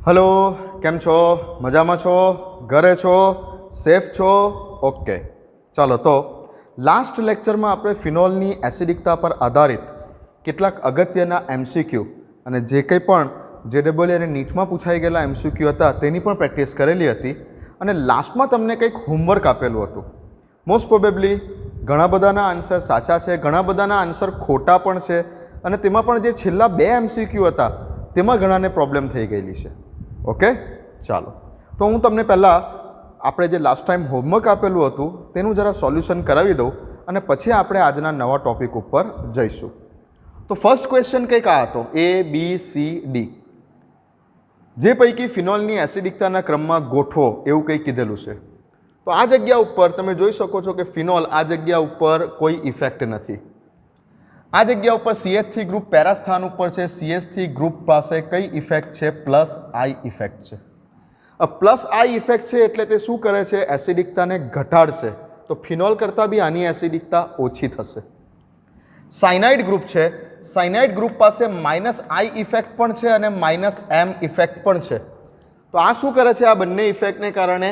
Hello केम छो मजा में छो घरे छो सेफ छो ओके चलो तो लास्ट लेक्चर में आपणे फिनोलनी एसिडिकता पर आधारित કેટલાક અગત્યના એમસીક્યુ અને જે કંઈ પણ જેડબલ્યુ અને નીટમાં પૂછાઈ ગયેલા એમસીક્યુ હતા તેની પણ પ્રેક્ટિસ કરેલી હતી અને લાસ્ટમાં તમને કંઈક હોમવર્ક આપેલું હતું. મોસ્ટ પ્રોબેબલી ઘણા બધાના આન્સર સાચા છે, ઘણા બધાના આન્સર ખોટા પણ છે અને તેમાં પણ જે છેલ્લા બે એમસીક્યુ હતા તેમાં ઘણાને પ્રોબ્લેમ થઈ ગયેલી છે. ઓકે ચાલો તો હું તમને પહેલાં આપણે જે લાસ્ટ ટાઈમ હોમવર્ક આપેલું હતું તેનું જરા સોલ્યુશન કરાવી દઉં અને પછી આપણે આજના નવા ટોપિક ઉપર જઈશું. तो फर्स्ट क्वेश्चन कई आ तो A B C D J पैकी फिनोलनी एसिडिकताना क्रम में गोठवो एवं कई कीधेलुं छे. तो आ जग्या उपर तमे जोई शको छो कि फिनोल आ जग्या उपर कोई इफेक्ट नहीं. आ जग्या उपर CH3 ग्रुप पैरा स्थान उपर छे. CH3 ग्रुप पासे कई इफेक्ट छे? प्लस आई इफेक्ट छे. प्लस आई इफेक्ट छे एटले ते शुं करे छे? एसिडिकताने घटाडशे. तो फिनोल करता बी आनी एसिडिकता ओछी थशे. साइनाइड ग्रुप है. Cyanide group pass minus I effect पण छे अने माइनस एम इफेक्ट पण छे. तो आ शू करे छे? आ बंने इफेक्ट ने कारणे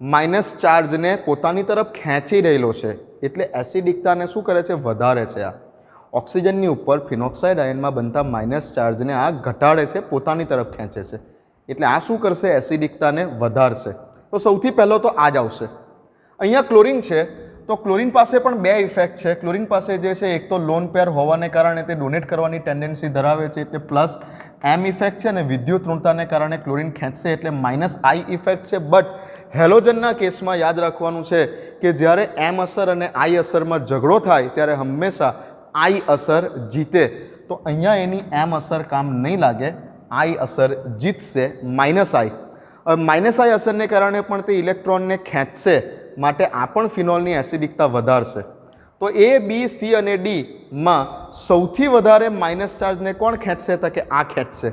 माइनस चार्ज ने पोतानी तरफ खेंची रहेलो छे एटले एसिडिकता ने शू करे छे? वधारे छे. आ ऑक्सीजन नी उपर फिनोक्साइड आयन में बनता माइनस चार्ज ने आ घटाड़े छे, पोतानी तरफ खेंचे छे एटले आ शू करशे? एसिडिकता ने वधारशे. तो सौथी पहलो तो आ ज आवशे. अहींया क्लोरीन छे तो क्लोरीन पासे पण बे इफेक्ट है. क्लोरीन पासे जे छे एक तो लोन पेर होवाने कारणे ते डोनेट करवानी टेन्डन्सी धरावे छे एटले प्लस एम इफेक्ट है अने विद्युत ऋणताने कारणे क्लोरीन खेंचशे एटले माइनस आई इफेक्ट है. बट हेलोजनना केसमां याद राखवानुं छे कि ज्यारे एम असर अने आई असर में झगड़ो थाय त्यारे हमेशा आई असर जीते. तो अहींया एनी एम असर काम नहीं लागे, आई असर जीतशे माइनस आई. माइनस आई असर ने कारणे पण ते इलेक्ट्रॉन ने खेंचशे माटे आ पण फिनोलनी एसिडिकता वधारशे. तो ए बी सी अने डी में सौथी वधारे माइनस चार्ज ने कोण खेंचशे? तो कि आ खेंचशे.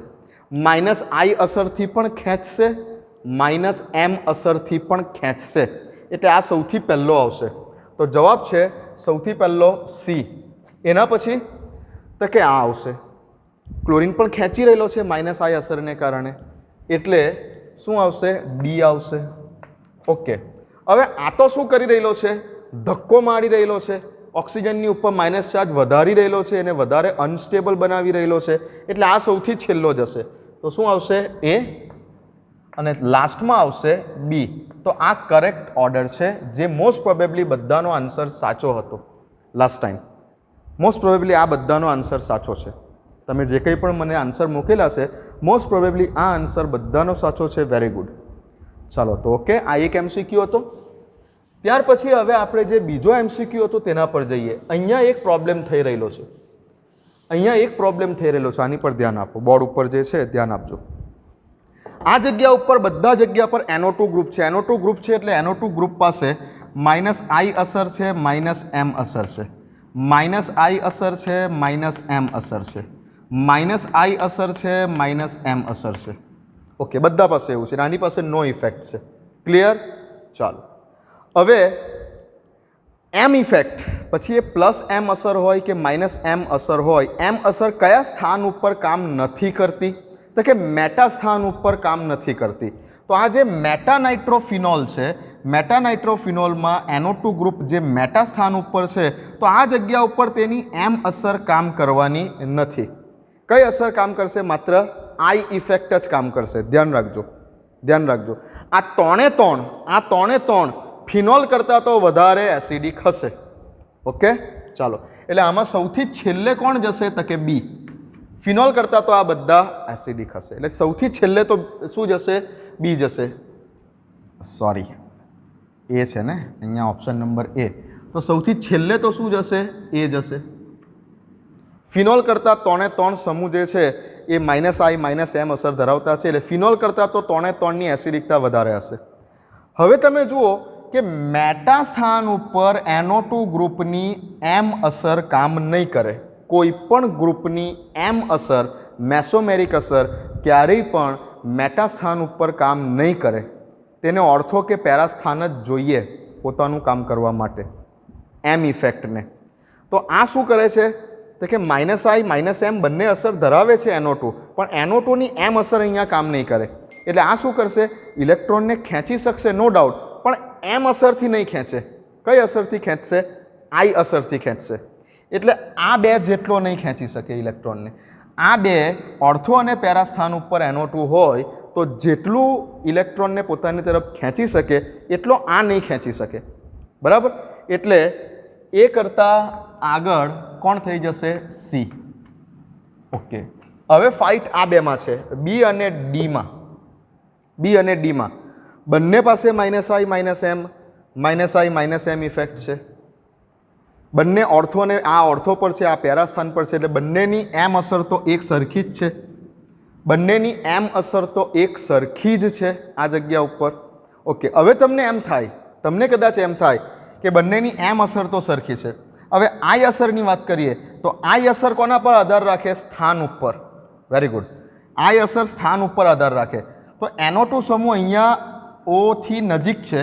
माइनस आई असर थी पण खेंचशे, माइनस एम असर थी पण खेंचशे एटले आ सौथी पहेलो आवशे. तो जवाब छे सौथी पहेलो सी. एना पछी तो कि आ आवशे. क्लोरीन पण खेंची रहेलो छे माइनस आई असर ने कारणे एटले शुं आवशे? डी आवशे. ओके હવે આ તો શું કરી રહેલો છે? ધક્કો મારી રહેલો છે. ઓક્સિજનની ઉપર માઇનસ ચાર્જ વધારી રહેલો છે અને વધારે અનસ્ટેબલ બનાવી રહેલો છે એટલે આ સૌથી છેલ્લો જ હશે. તો શું આવશે? એ અને લાસ્ટમાં આવશે બી. તો આ કરેક્ટ ઓર્ડર છે જે મોસ્ટ પ્રોબેબલી બધાનો આન્સર સાચો હતો લાસ્ટ ટાઈમ. મોસ્ટ પ્રોબેબલી આ બધાનો આન્સર સાચો છે. તમે જે કંઈ પણ મને આન્સર મૂકેલા છે મોસ્ટ પ્રોબેબલી આ આન્સર બધાનો સાચો છે. Very good. ચાલો તો ઓકે આ એક એમસીક્યુ હતો. ત્યાર પછી હવે આપણે જે બીજો એમસીક્યુ હતો તેના પર જઈએ. અહીંયા એક પ્રોબ્લેમ થઈ રહેલો છે. અહીંયા એક પ્રોબ્લેમ થઈ રહેલો છે. આની પર ધ્યાન આપો. બોર્ડ ઉપર જે છે ધ્યાન આપજો. આ જગ્યા ઉપર બધા જગ્યા પર NO2 ગ્રુપ છે. NO2 ગ્રુપ છે એટલે NO2 ગ્રુપ પાસે માઇનસ આઈ અસર છે, માઇનસ એમ અસર છે. માઇનસ આઈ અસર છે, માઇનસ એમ અસર છે. માઇનસ આઈ અસર છે, માઇનસ એમ અસર છે. ઓકે બધા પાસે એવું છે. આની પાસે નો ઇફેક્ટ છે. ક્લિયર? ચાલો હવે એમ ઇફેક્ટ પછી એ પ્લસ એમ અસર હોય કે માઇનસ એમ અસર હોય, એમ અસર કયા સ્થાન ઉપર કામ નથી કરતી? તો કે મેટા સ્થાન ઉપર કામ નથી કરતી. તો આ જે મેટાનાઇટ્રોફિનોલ છે, મેટાનાઇટ્રોફિનોલમાં NO2 ગ્રુપ જે મેટા સ્થાન ઉપર છે તો આ જગ્યા ઉપર તેની એમ અસર કામ કરવાની નથી. કઈ અસર કામ કરશે? માત્ર आई इफेक्ट ज काम करशे. ध्यान राखजो, ध्यान राखजो. आ त्रणेय त्रण फिनोल करता तो वधारे एसिडिक हशे. ओके चालो एटले आमां सौथी छेल्ले कोण जशे? तो कि बी. फिनोल करता तो आ बधा एसिडिक हशे एटले सौथी छेल्ले तो शुं जशे? बी जशे. सॉरी ए छे ने अहींया ऑप्शन नंबर ए. तो सौथी छेल्ले तो शुं जशे? ए जशे. फिनोल करता त्रणेय त्रण समूह जे छे એ માઇનસ આઈ માઇનસ એમ અસર ધરાવતા છે એટલે ફિનોલ કરતાં તો ત્રણે ત્રણની એસિડિકતા વધારે હશે. હવે તમે જુઓ કે મેટા સ્થાન ઉપર NO2 ગ્રુપની એમ અસર કામ નહીં કરે. કોઈ પણ ગ્રુપની એમ અસર, મેસોમેરિક અસર ક્યારેય પણ મેટા સ્થાન ઉપર કામ નહીં કરે. તેને ઓર્થો કે પેરા સ્થાન જ જોઈએ પોતાનું કામ કરવા માટે એમ ઇફેક્ટને. તો આ શું કરે છે? તો કે -I -M બંને અસર ધરાવે છે NO2, પણ NO2ની એમ અસર અહીંયા કામ નહીં કરે. એટલે આ શું કરશે? ઇલેક્ટ્રોનને ખેંચી શકશે નો ડાઉટ, પણ એમ અસરથી નહીં ખેંચે. કઈ અસરથી ખેંચશે? I અસરથી ખેંચશે. એટલે આ બે જેટલો નહીં ખેંચી શકે ઇલેક્ટ્રોનને. આ બે ઓર્થો અને પેરા સ્થાન ઉપર NO2 હોય તો જેટલું ઇલેક્ટ્રોનને પોતાની તરફ ખેંચી શકે એટલો આ નહીં ખેંચી શકે. બરાબર? એટલે એ કરતાં આગળ કોણ થઈ જશે? C. ઓકે, હવે ફાઇટ આ બેમાં છે, B અને Dમાં. B અને Dમાં બંને પાસે -I -M ઇફેક્ટ છે. બંને ઓર્થોને આ ઓર્થો પર છે, આ પેરા સ્થાન પર છે, એટલે બંનેની એમ અસર તો એક સરખી જ છે. બંનેની એમ અસર તો એક સરખી જ છે આ જગ્યા ઉપર. ઓકે, હવે તમને કદાચ એમ થાય કે બંનેની એમ અસર તો સરખી છે. હવે I અસરની વાત કરીએ તો I અસર કોના પર આધાર રાખે? સ્થાન ઉપર. Very good. I અસર સ્થાન ઉપર આધાર રાખે. તો NO2 સમૂહ અહીંયા O થી નજીક છે,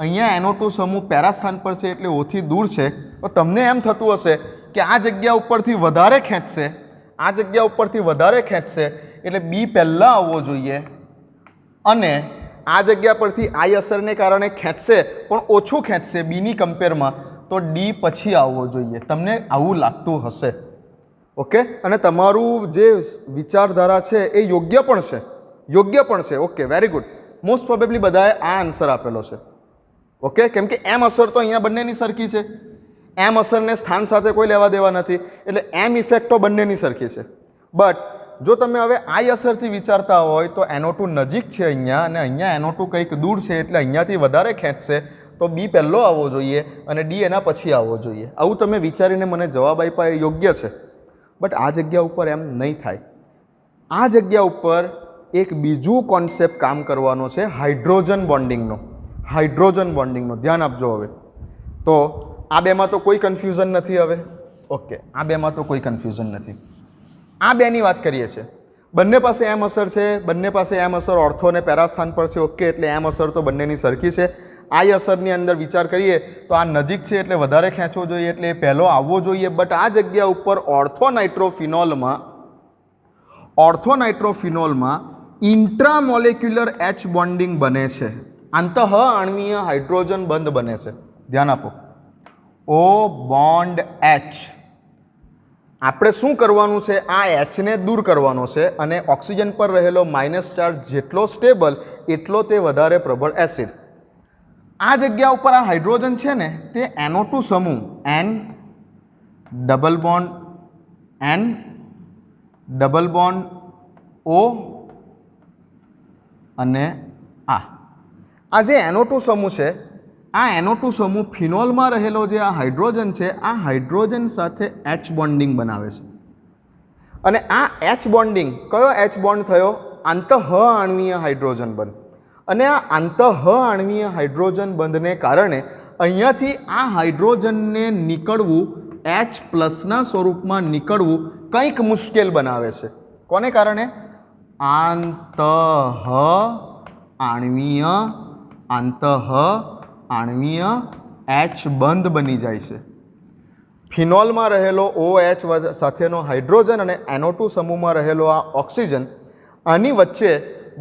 અહીંયા NO2 સમૂહ પેરા સ્થાન પર છે એટલે O થી દૂર છે. તો તમને એમ થતું હશે કે આ જગ્યા ઉપરથી વધારે ખેંચશે, આ જગ્યા ઉપરથી વધારે ખેંચશે એટલે B પહેલાં આવવો જોઈએ, અને આ જગ્યા પરથી I અસરને કારણે ખેંચશે પણ ઓછું ખેંચશે Bની કમ્પેરમાં, તો D પછી આવવો જોઈએ. તમને આવું લાગતું હશે. ઓકે, અને તમારું જે વિચારધારા છે એ યોગ્ય પણ છે. Okay, very good. Most probably બધાએ આ આન્સર આપેલો છે. ઓકે, કેમ કે એમ અસર તો અહીંયા બંનેની સરખી છે. એમ અસરને સ્થાન સાથે કોઈ લેવા દેવા નથી, એટલે એમ ઇફેક્ટો બંનેની સરખી છે. બટ જો તમે હવે I અસરથી વિચારતા હોય તો NO2 નજીક છે અહીંયા, અને અહીંયા NO2 કંઈક દૂર છે એટલે અહીંયાથી વધારે ખેંચશે, તો B પહેલો આવવો જોઈએ અને D એના પછી આવવો જોઈએ. આવું તમે વિચારીને મને જવાબ આપ્યા એ યોગ્ય છે. બટ આ જગ્યા ઉપર એમ નહીં થાય. આ જગ્યા ઉપર એક બીજું કોન્સેપ્ટ કામ કરવાનો છે, હાઇડ્રોજન બોન્ડિંગનો. ધ્યાન આપજો. હવે તો આ બેમાં તો કોઈ કન્ફ્યુઝન નથી. હવે ઓકે, આ બેમાં તો કોઈ કન્ફ્યુઝન નથી. આ બેની વાત કરીએ છીએ. બંને પાસે એમ અસર છે, બંને પાસે એમ અસર ઓર્થો અને પેરા સ્થાન પર છે. ઓકે, એટલે એમ અસર તો બંનેની સરખી છે. I અસરની અંદર વિચાર કરીએ તો આ નજીક છે એટલે વધારે ખેંચવો જોઈએ, એટલે એ પહેલો આવવો જોઈએ. બટ આ જગ્યા ઉપર ઓર્થોનાઇટ્રોફિનોલમાં ઇન્ટ્રામોલેક્યુલર H બોન્ડિંગ બને છે, આંતઃ આણ્વીય હાઇડ્રોજન બંધ બને છે. ધ્યાન આપો, O બોન્ડ H. આપણે શું કરવાનું છે? આ Hને દૂર કરવાનો છે, અને ઓક્સિજન પર રહેલો માઇનસ ચાર્જ જેટલો સ્ટેબલ એટલો તે વધારે પ્રબળ એસિડ. આ જગ્યા ઉપર આ હાઇડ્રોજન છે ને તે NO2 સમૂહ N ડબલ બોન્ડ O અને આ જે NO2 સમૂહ છે, આ NO2 સમૂહ ફિનોલમાં રહેલો જે આ હાઇડ્રોજન છે, આ હાઇડ્રોજન સાથે H બોન્ડિંગ બનાવે છે. અને આ H બોન્ડિંગ, કયો H બોન્ડ થયો? આંતઃ આણ્વીય હાઇડ્રોજન બંધ. અને આ આંતઃ આણ્વીય હાઇડ્રોજન બંધને કારણે અહીંયાથી આ હાઇડ્રોજનને નીકળવું, H+ સ્વરૂપમાં નીકળવું કંઈક મુશ્કેલ બનાવે છે. કોને કારણે? આંતઃ આણ્વીય H બંધ બની જાય છે. ફિનોલમાં રહેલો OH સાથેનો હાઇડ્રોજન અને NO2 સમૂહમાં રહેલો આ ઓક્સિજન, આની વચ્ચે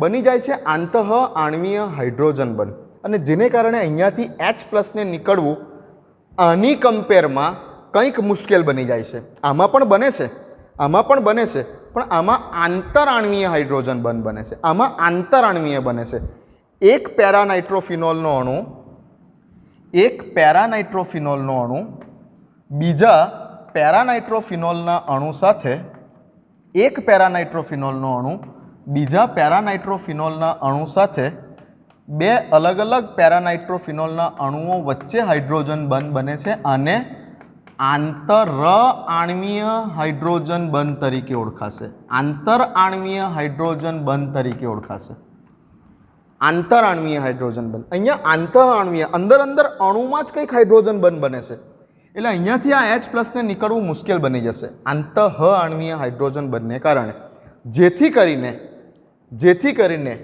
બની જાય છે આંતઃ આણ્વીય હાઇડ્રોજન બંધ, અને જેને કારણે અહીંયાથી H+ ને નીકળવું આની કમ્પેરમાં કંઈક મુશ્કેલ બની જાય છે. આમાં પણ બને છે, પણ આમાં આંતરાણ્વીય હાઇડ્રોજન બંધ બને છે. આમાં આંતરાણ્વીય બને છે. એક પેરાનાઇટ્રોફિનોલનો અણુ બીજા પેરાનાઇટ્રોફિનોલના અણુ સાથે, એક પેરાનાઇટ્રોફિનોલનો અણુ બીજા પેરાનાઇટ્રોફિનોલના અણુ સાથે બે અલગ અલગ પેરાનાઇટ્રોફિનોલના અણુઓ વચ્ચે હાઇડ્રોજન બંધ બને છે, અને આંતરઆણ્વીય હાઇડ્રોજન બંધ તરીકે ઓળખાશે. આંતરઆણ્વીય હાઇડ્રોજન બંધ તરીકે ઓળખાશે. આંતરઆણ્વીય હાઇડ્રોજન બંધ. અહીંયા આંતરઆણ્વીય અંદર અણુમાં જ કંઈક હાઇડ્રોજન બંધ બને છે, એટલે અહીંયાથી આ H+ ને નીકળવું મુશ્કેલ બની જશે આંતઃ આણ્વીય હાઇડ્રોજન બંધને કારણે. જેથી કરીને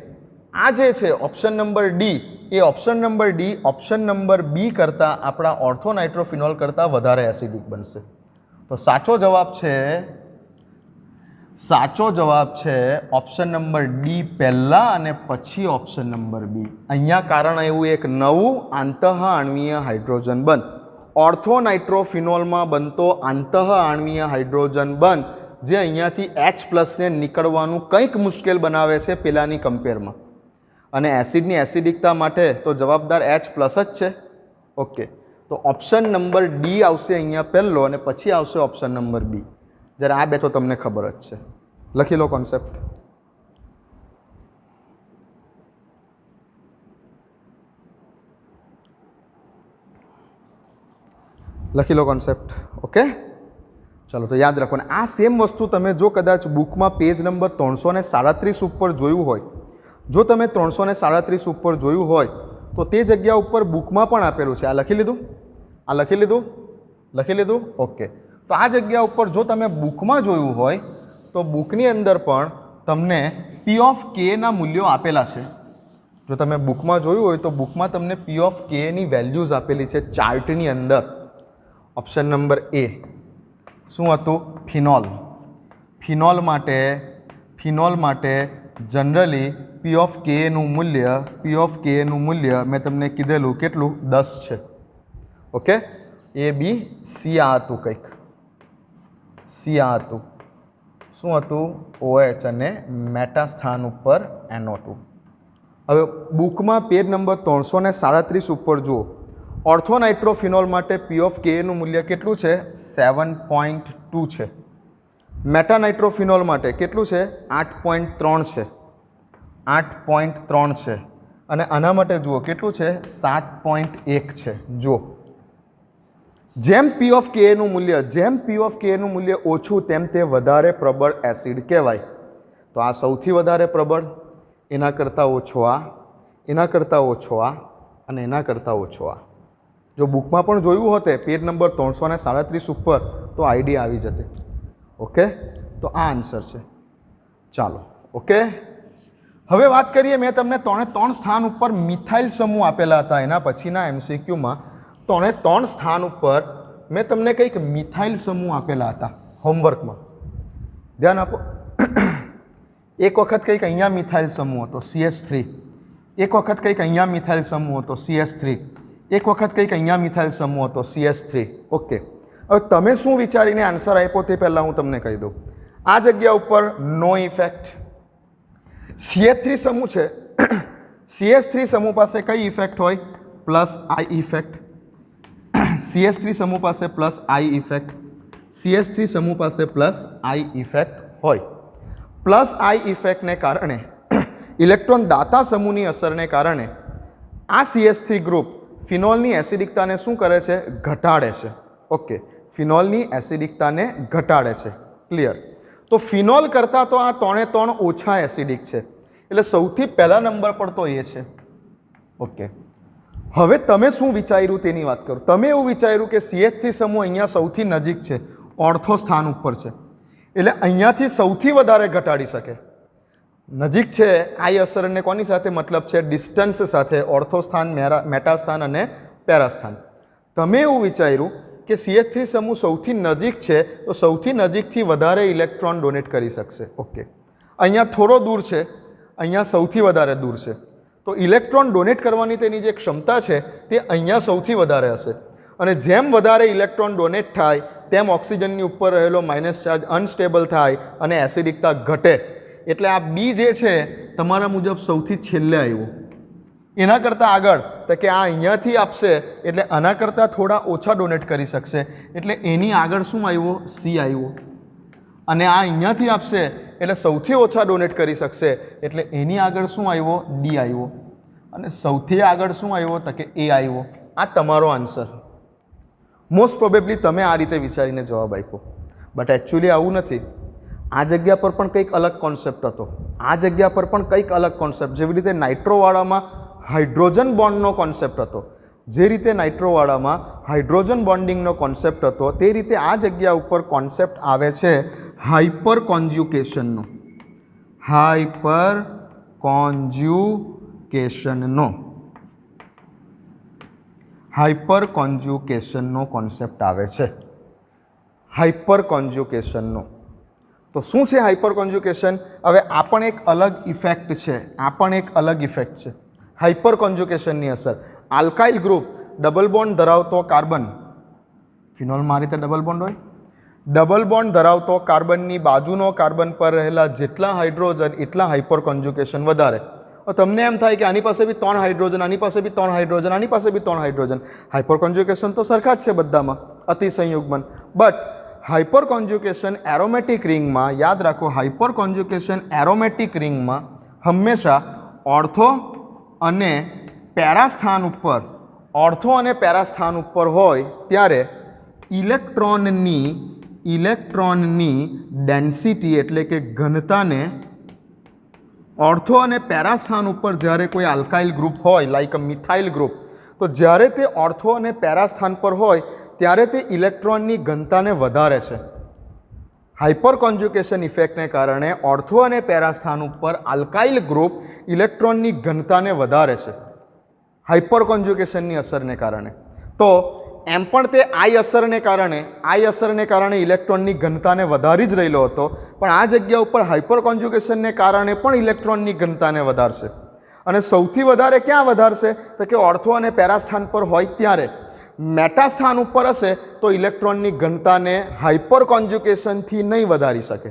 આ જે છે ઓપ્શન નંબર ડી, એ ઓપ્શન નંબર B કરતાં આપણા ઓર્થોનાઇટ્રોફિનોલ કરતાં વધારે એસિડિક બનશે. તો સાચો જવાબ છે ઓપ્શન નંબર ડી પહેલા અને પછી ઓપ્શન નંબર બી. અહીંયા કારણ એવું એક નવું આંતઃઆણ્વીય હાઇડ્રોજન બંધ, ઓર્થોનાઇટ્રોફિનોલમાં બનતો આંતઃઆણ્વીય હાઇડ્રોજન બંધ જે અહીંયાથી H+ને નીકળવાનું કંઈક મુશ્કેલ બનાવે છે પેલાની કમ્પેરમાં. અને એસિડની એસિડિકતા માટે તો જવાબદાર H+ જ છે. ઓકે, તો ઓપ્શન નંબર ડી આવશે અહીંયા પહેલો અને પછી આવશે ઓપ્શન નંબર બી. જ્યારે આ બે તો તમને ખબર જ છે. લખી લો કોન્સેપ્ટ. લખી લો કોન્સેપ્ટ. ઓકે, ચલો તો યાદ રાખો. આ સેમ વસ્તુ તમે જો કદાચ બુકમાં પેજ નંબર 337 ઉપર જોયું હોય, જો તમે 337 ઉપર જોયું હોય તો તે જગ્યા ઉપર બુકમાં પણ આપેલું છે. આ લખી લીધું? આ લખી લીધું? લખી લીધું? ઓકે, તો આ જગ્યા ઉપર જો તમે બુકમાં જોયું હોય તો બુકની અંદર પણ તમને પી ઓફ કે ના મૂલ્યો આપેલા છે. જો તમે બુકમાં જોયું હોય તો બુકમાં તમને પી ઓફ કે ની વેલ્યુઝ આપેલી છે ચાર્ટની અંદર. ઓપ્શન નંબર એ શું હતું? ફિનોલ. ફિનોલ માટે જનરલી પી ઓફ કેનું મૂલ્ય મેં તમને કીધેલું કેટલું? 10 છે. ઓકે, એ બી સી આ હતું, કંઈક સી આ હતું. શું હતું? OH અને મેટા સ્થાન ઉપર NO2. હવે બુકમાં પેજ નંબર 337 ઉપર જુઓ, ઓર્થોનાઇટ્રોફિનોલ માટે પી ઓફ કેનું મૂલ્ય કેટલું છે? 7.2 છે. મેટાનાઇટ્રોફિનોલ માટે કેટલું છે? 8.3 છે. 8.3 છે. અને આના માટે જુઓ કેટલું છે? 7.1 છે. જુઓ, જેમ પી ઓફ કેનું મૂલ્ય ઓછું તેમ તે વધારે પ્રબળ એસિડ કહેવાય. તો આ સૌથી વધારે પ્રબળ, એના કરતાં ઓછો આ, એના કરતાં ઓછો આ અને એના કરતાં ઓછો આ. જો બુકમાં પણ જોયું હોતે પેજ નંબર 337 ઉપર તો આઈડિયા આવી જતે. ઓકે, તો આ આન્સર છે. ચાલો, ઓકે, હવે વાત કરીએ. મેં તમને 3 સ્થાન ઉપર મિથાઇલ સમૂહ આપેલા હતા. એના પછીના MCQમાં 3 સ્થાન ઉપર મેં તમને કંઈક મિથાઇલ સમૂહ આપેલા હતા હોમવર્કમાં. ધ્યાન આપો. એક વખત કંઈક અહીંયા મિથાઇલ સમૂહ હતો CH3, એક વખત કંઈક અહીંયા મિથાઇલ સમૂહ હતો CH3, એક વખત કંઈક અહીંયા મિથાઇલ સમૂહ હતો CH3. ઓકે, હવે તમે શું વિચારીને આન્સર આપ્યો તે પહેલાં હું તમને કહી દઉં. આ જગ્યા ઉપર નો ઇફેક્ટ. CH3 સમૂહ છે, CH3 સમૂહ પાસે કઈ ઇફેક્ટ હોય? પ્લસ આઈ ઇફેક્ટ. CH3 સમૂહ પાસે પ્લસ આઈ ઇફેક્ટ. CH3 સમૂહ પાસે પ્લસ આઈ ઇફેક્ટ હોય. પ્લસ આઈ ઇફેક્ટને કારણે, ઇલેક્ટ્રોન દાતા સમૂહની અસરને કારણે આ CH3 ગ્રુપ ફિનોલની એસિડિકતાને શું કરે છે? ઘટાડે છે. ઓકે, ફિનોલની એસિડિકતાને ઘટાડે છે. ક્લિયર? તો ફિનોલ કરતાં તો આ 3 ઓછા એસિડિક છે, એટલે સૌથી પહેલા નંબર પર તો એ છે. ઓકે, હવે તમે શું વિચાર્યું તેની વાત કરો. તમે એવું વિચાર્યું કે CH3 સમૂહ અહીંયા સૌથી નજીક છે, ઓર્થો સ્થાન ઉપર છે, એટલે અહીંયાથી સૌથી વધારે ઘટાડી શકે. નજીક છે, આઈ અસરને કોની સાથે મતલબ છે? ડિસ્ટન્સ સાથે. ઓર્થો સ્થાન, મેટા સ્થાન અને પેરા સ્થાન. તમે એવું વિચાર્યું કે CH3 સમૂહ સૌથી નજીક છે તો સૌથી નજીકથી વધારે ઇલેક્ટ્રોન ડોનેટ કરી શકશે. ઓકે, અહીંયા થોડો દૂર છે, અહીંયા સૌથી વધારે દૂર છે, તો ઇલેક્ટ્રોન ડોનેટ કરવાની તેની જે ક્ષમતા છે તે અહીંયા સૌથી વધારે હશે. અને જેમ વધારે ઇલેક્ટ્રોન ડોનેટ થાય તેમ ઓક્સિજનની ઉપર રહેલો માઇનસ ચાર્જ અનસ્ટેબલ થાય અને એસિડિકતા ઘટે. એટલે આ બી જે છે તમારા મુજબ સૌથી છેલ્લે આવ્યું. એના કરતાં આગળ તો કે આ અહીંયાથી આપશે એટલે આના કરતાં થોડા ઓછા ડોનેટ કરી શકશે, એટલે એની આગળ શું આવ્યો? સી આવ્યો. અને આ અહીંયાથી આપશે એટલે સૌથી ઓછા ડોનેટ કરી શકશે, એટલે એની આગળ શું આવ્યો? ડી આવ્યો. અને સૌથી આગળ શું આવ્યો? તો કે એ આવ્યો. આ તમારો આન્સર. મોસ્ટ પ્રોબેબલી તમે આ રીતે વિચારીને જવાબ આપ્યો, બટ એકચ્યુઅલી આવું નથી. આ જગ્યા પર પણ કંઈક અલગ કોન્સેપ્ટ હતો. આ જગ્યા પર પણ કંઈક અલગ કોન્સેપ્ટ, જેવી રીતે નાઇટ્રોવાળામાં હાઇડ્રોજન બોન્ડનો કોન્સેપ્ટ હતો, જે રીતે નાઇટ્રોવાળામાં હાઇડ્રોજન બોન્ડિંગનો કોન્સેપ્ટ હતો, તે રીતે આ જગ્યા ઉપર કોન્સેપ્ટ આવે છે હાઇપર કોન્જ્યુકેશનનો. હાઇપર કોન્જ્યુકેશનનો હાઇપર કોન્જ્યુકેશનનો કોન્સેપ્ટ આવે છે. હાઇપર કોન્જ્યુકેશનનો. તો શું છે હાઇપર કોન્જ્યુકેશન? હવે આ પણ એક અલગ ઇફેક્ટ છે, આ પણ એક અલગ ઇફેક્ટ છે હાઇપર કોન્જ્યુકેશનની અસર. આલ્કાઇલ ગ્રુપ ડબલ બોન્ડ ધરાવતો કાર્બન, ફિનોલમાં આ રીતે ડબલ બોન્ડ હોય, ડબલ બોન્ડ ધરાવતો કાર્બનની બાજુનો કાર્બન પર રહેલા જેટલા હાઇડ્રોજન એટલા હાઇપર કોન્જ્યુકેશન વધારે. તમને એમ થાય કે આની પાસે બી 3 હાઇડ્રોજન, આની પાસે બી 3 હાઇડ્રોજન, આની પાસે બી 3 હાઇડ્રોજન. હાઇપર કોન્જ્યુકેશન તો સરખા જ છે બધામાં, અતિસંયુગ્મન. બટ હાઇપર કોન્જ્યુકેશન એરોમેટિક રિંગમાં, યાદ રાખો, હાઇપર કોન્જ્યુકેશન એરોમેટિક રિંગમાં હંમેશા ઓર્થો અને પેરા સ્થાન ઉપર, ઓર્થો અને પેરા સ્થાન ઉપર હોય ત્યારે ઇલેક્ટ્રોનની ડેન્સિટી એટલે કે ઘનતાને ઓર્થો અને પેરા સ્થાન ઉપર જ્યારે કોઈ આલ્કાઇલ ગ્રુપ હોય, લાઈક અ મિથાઇલ ગ્રુપ, તો જ્યારે તે ઓર્થો અને પેરા સ્થાન પર હોય ત્યારે તે ઇલેક્ટ્રોનની ઘનતાને વધારે છે. હાઇપર કોન્જ્યુકેશન ઇફેક્ટને કારણે ઓર્થો અને પેરા સ્થાન ઉપર આલ્કાઇલ ગ્રુપ ઇલેક્ટ્રોનની ઘનતાને વધારે છે હાઇપર કોન્જ્યુકેશનની અસરને કારણે. તો એમ પણ તે આઈ અસરને કારણે ઇલેક્ટ્રોનની ઘનતાને વધારી જ રહેલો હતો, પણ આ જગ્યા ઉપર હાઇપર કોન્જ્યુકેશનને કારણે પણ ઇલેક્ટ્રોનની ઘનતાને વધારશે. અને સૌથી વધારે ક્યાં વધારશે? તો કે ઓર્થો અને પેરા સ્થાન પર હોય ત્યારે. મેટા સ્થાન ઉપર હશે તો ઇલેક્ટ્રોનની ઘનતાને હાઇપર કોન્જ્યુકેશનથી નહીં વધારી શકે.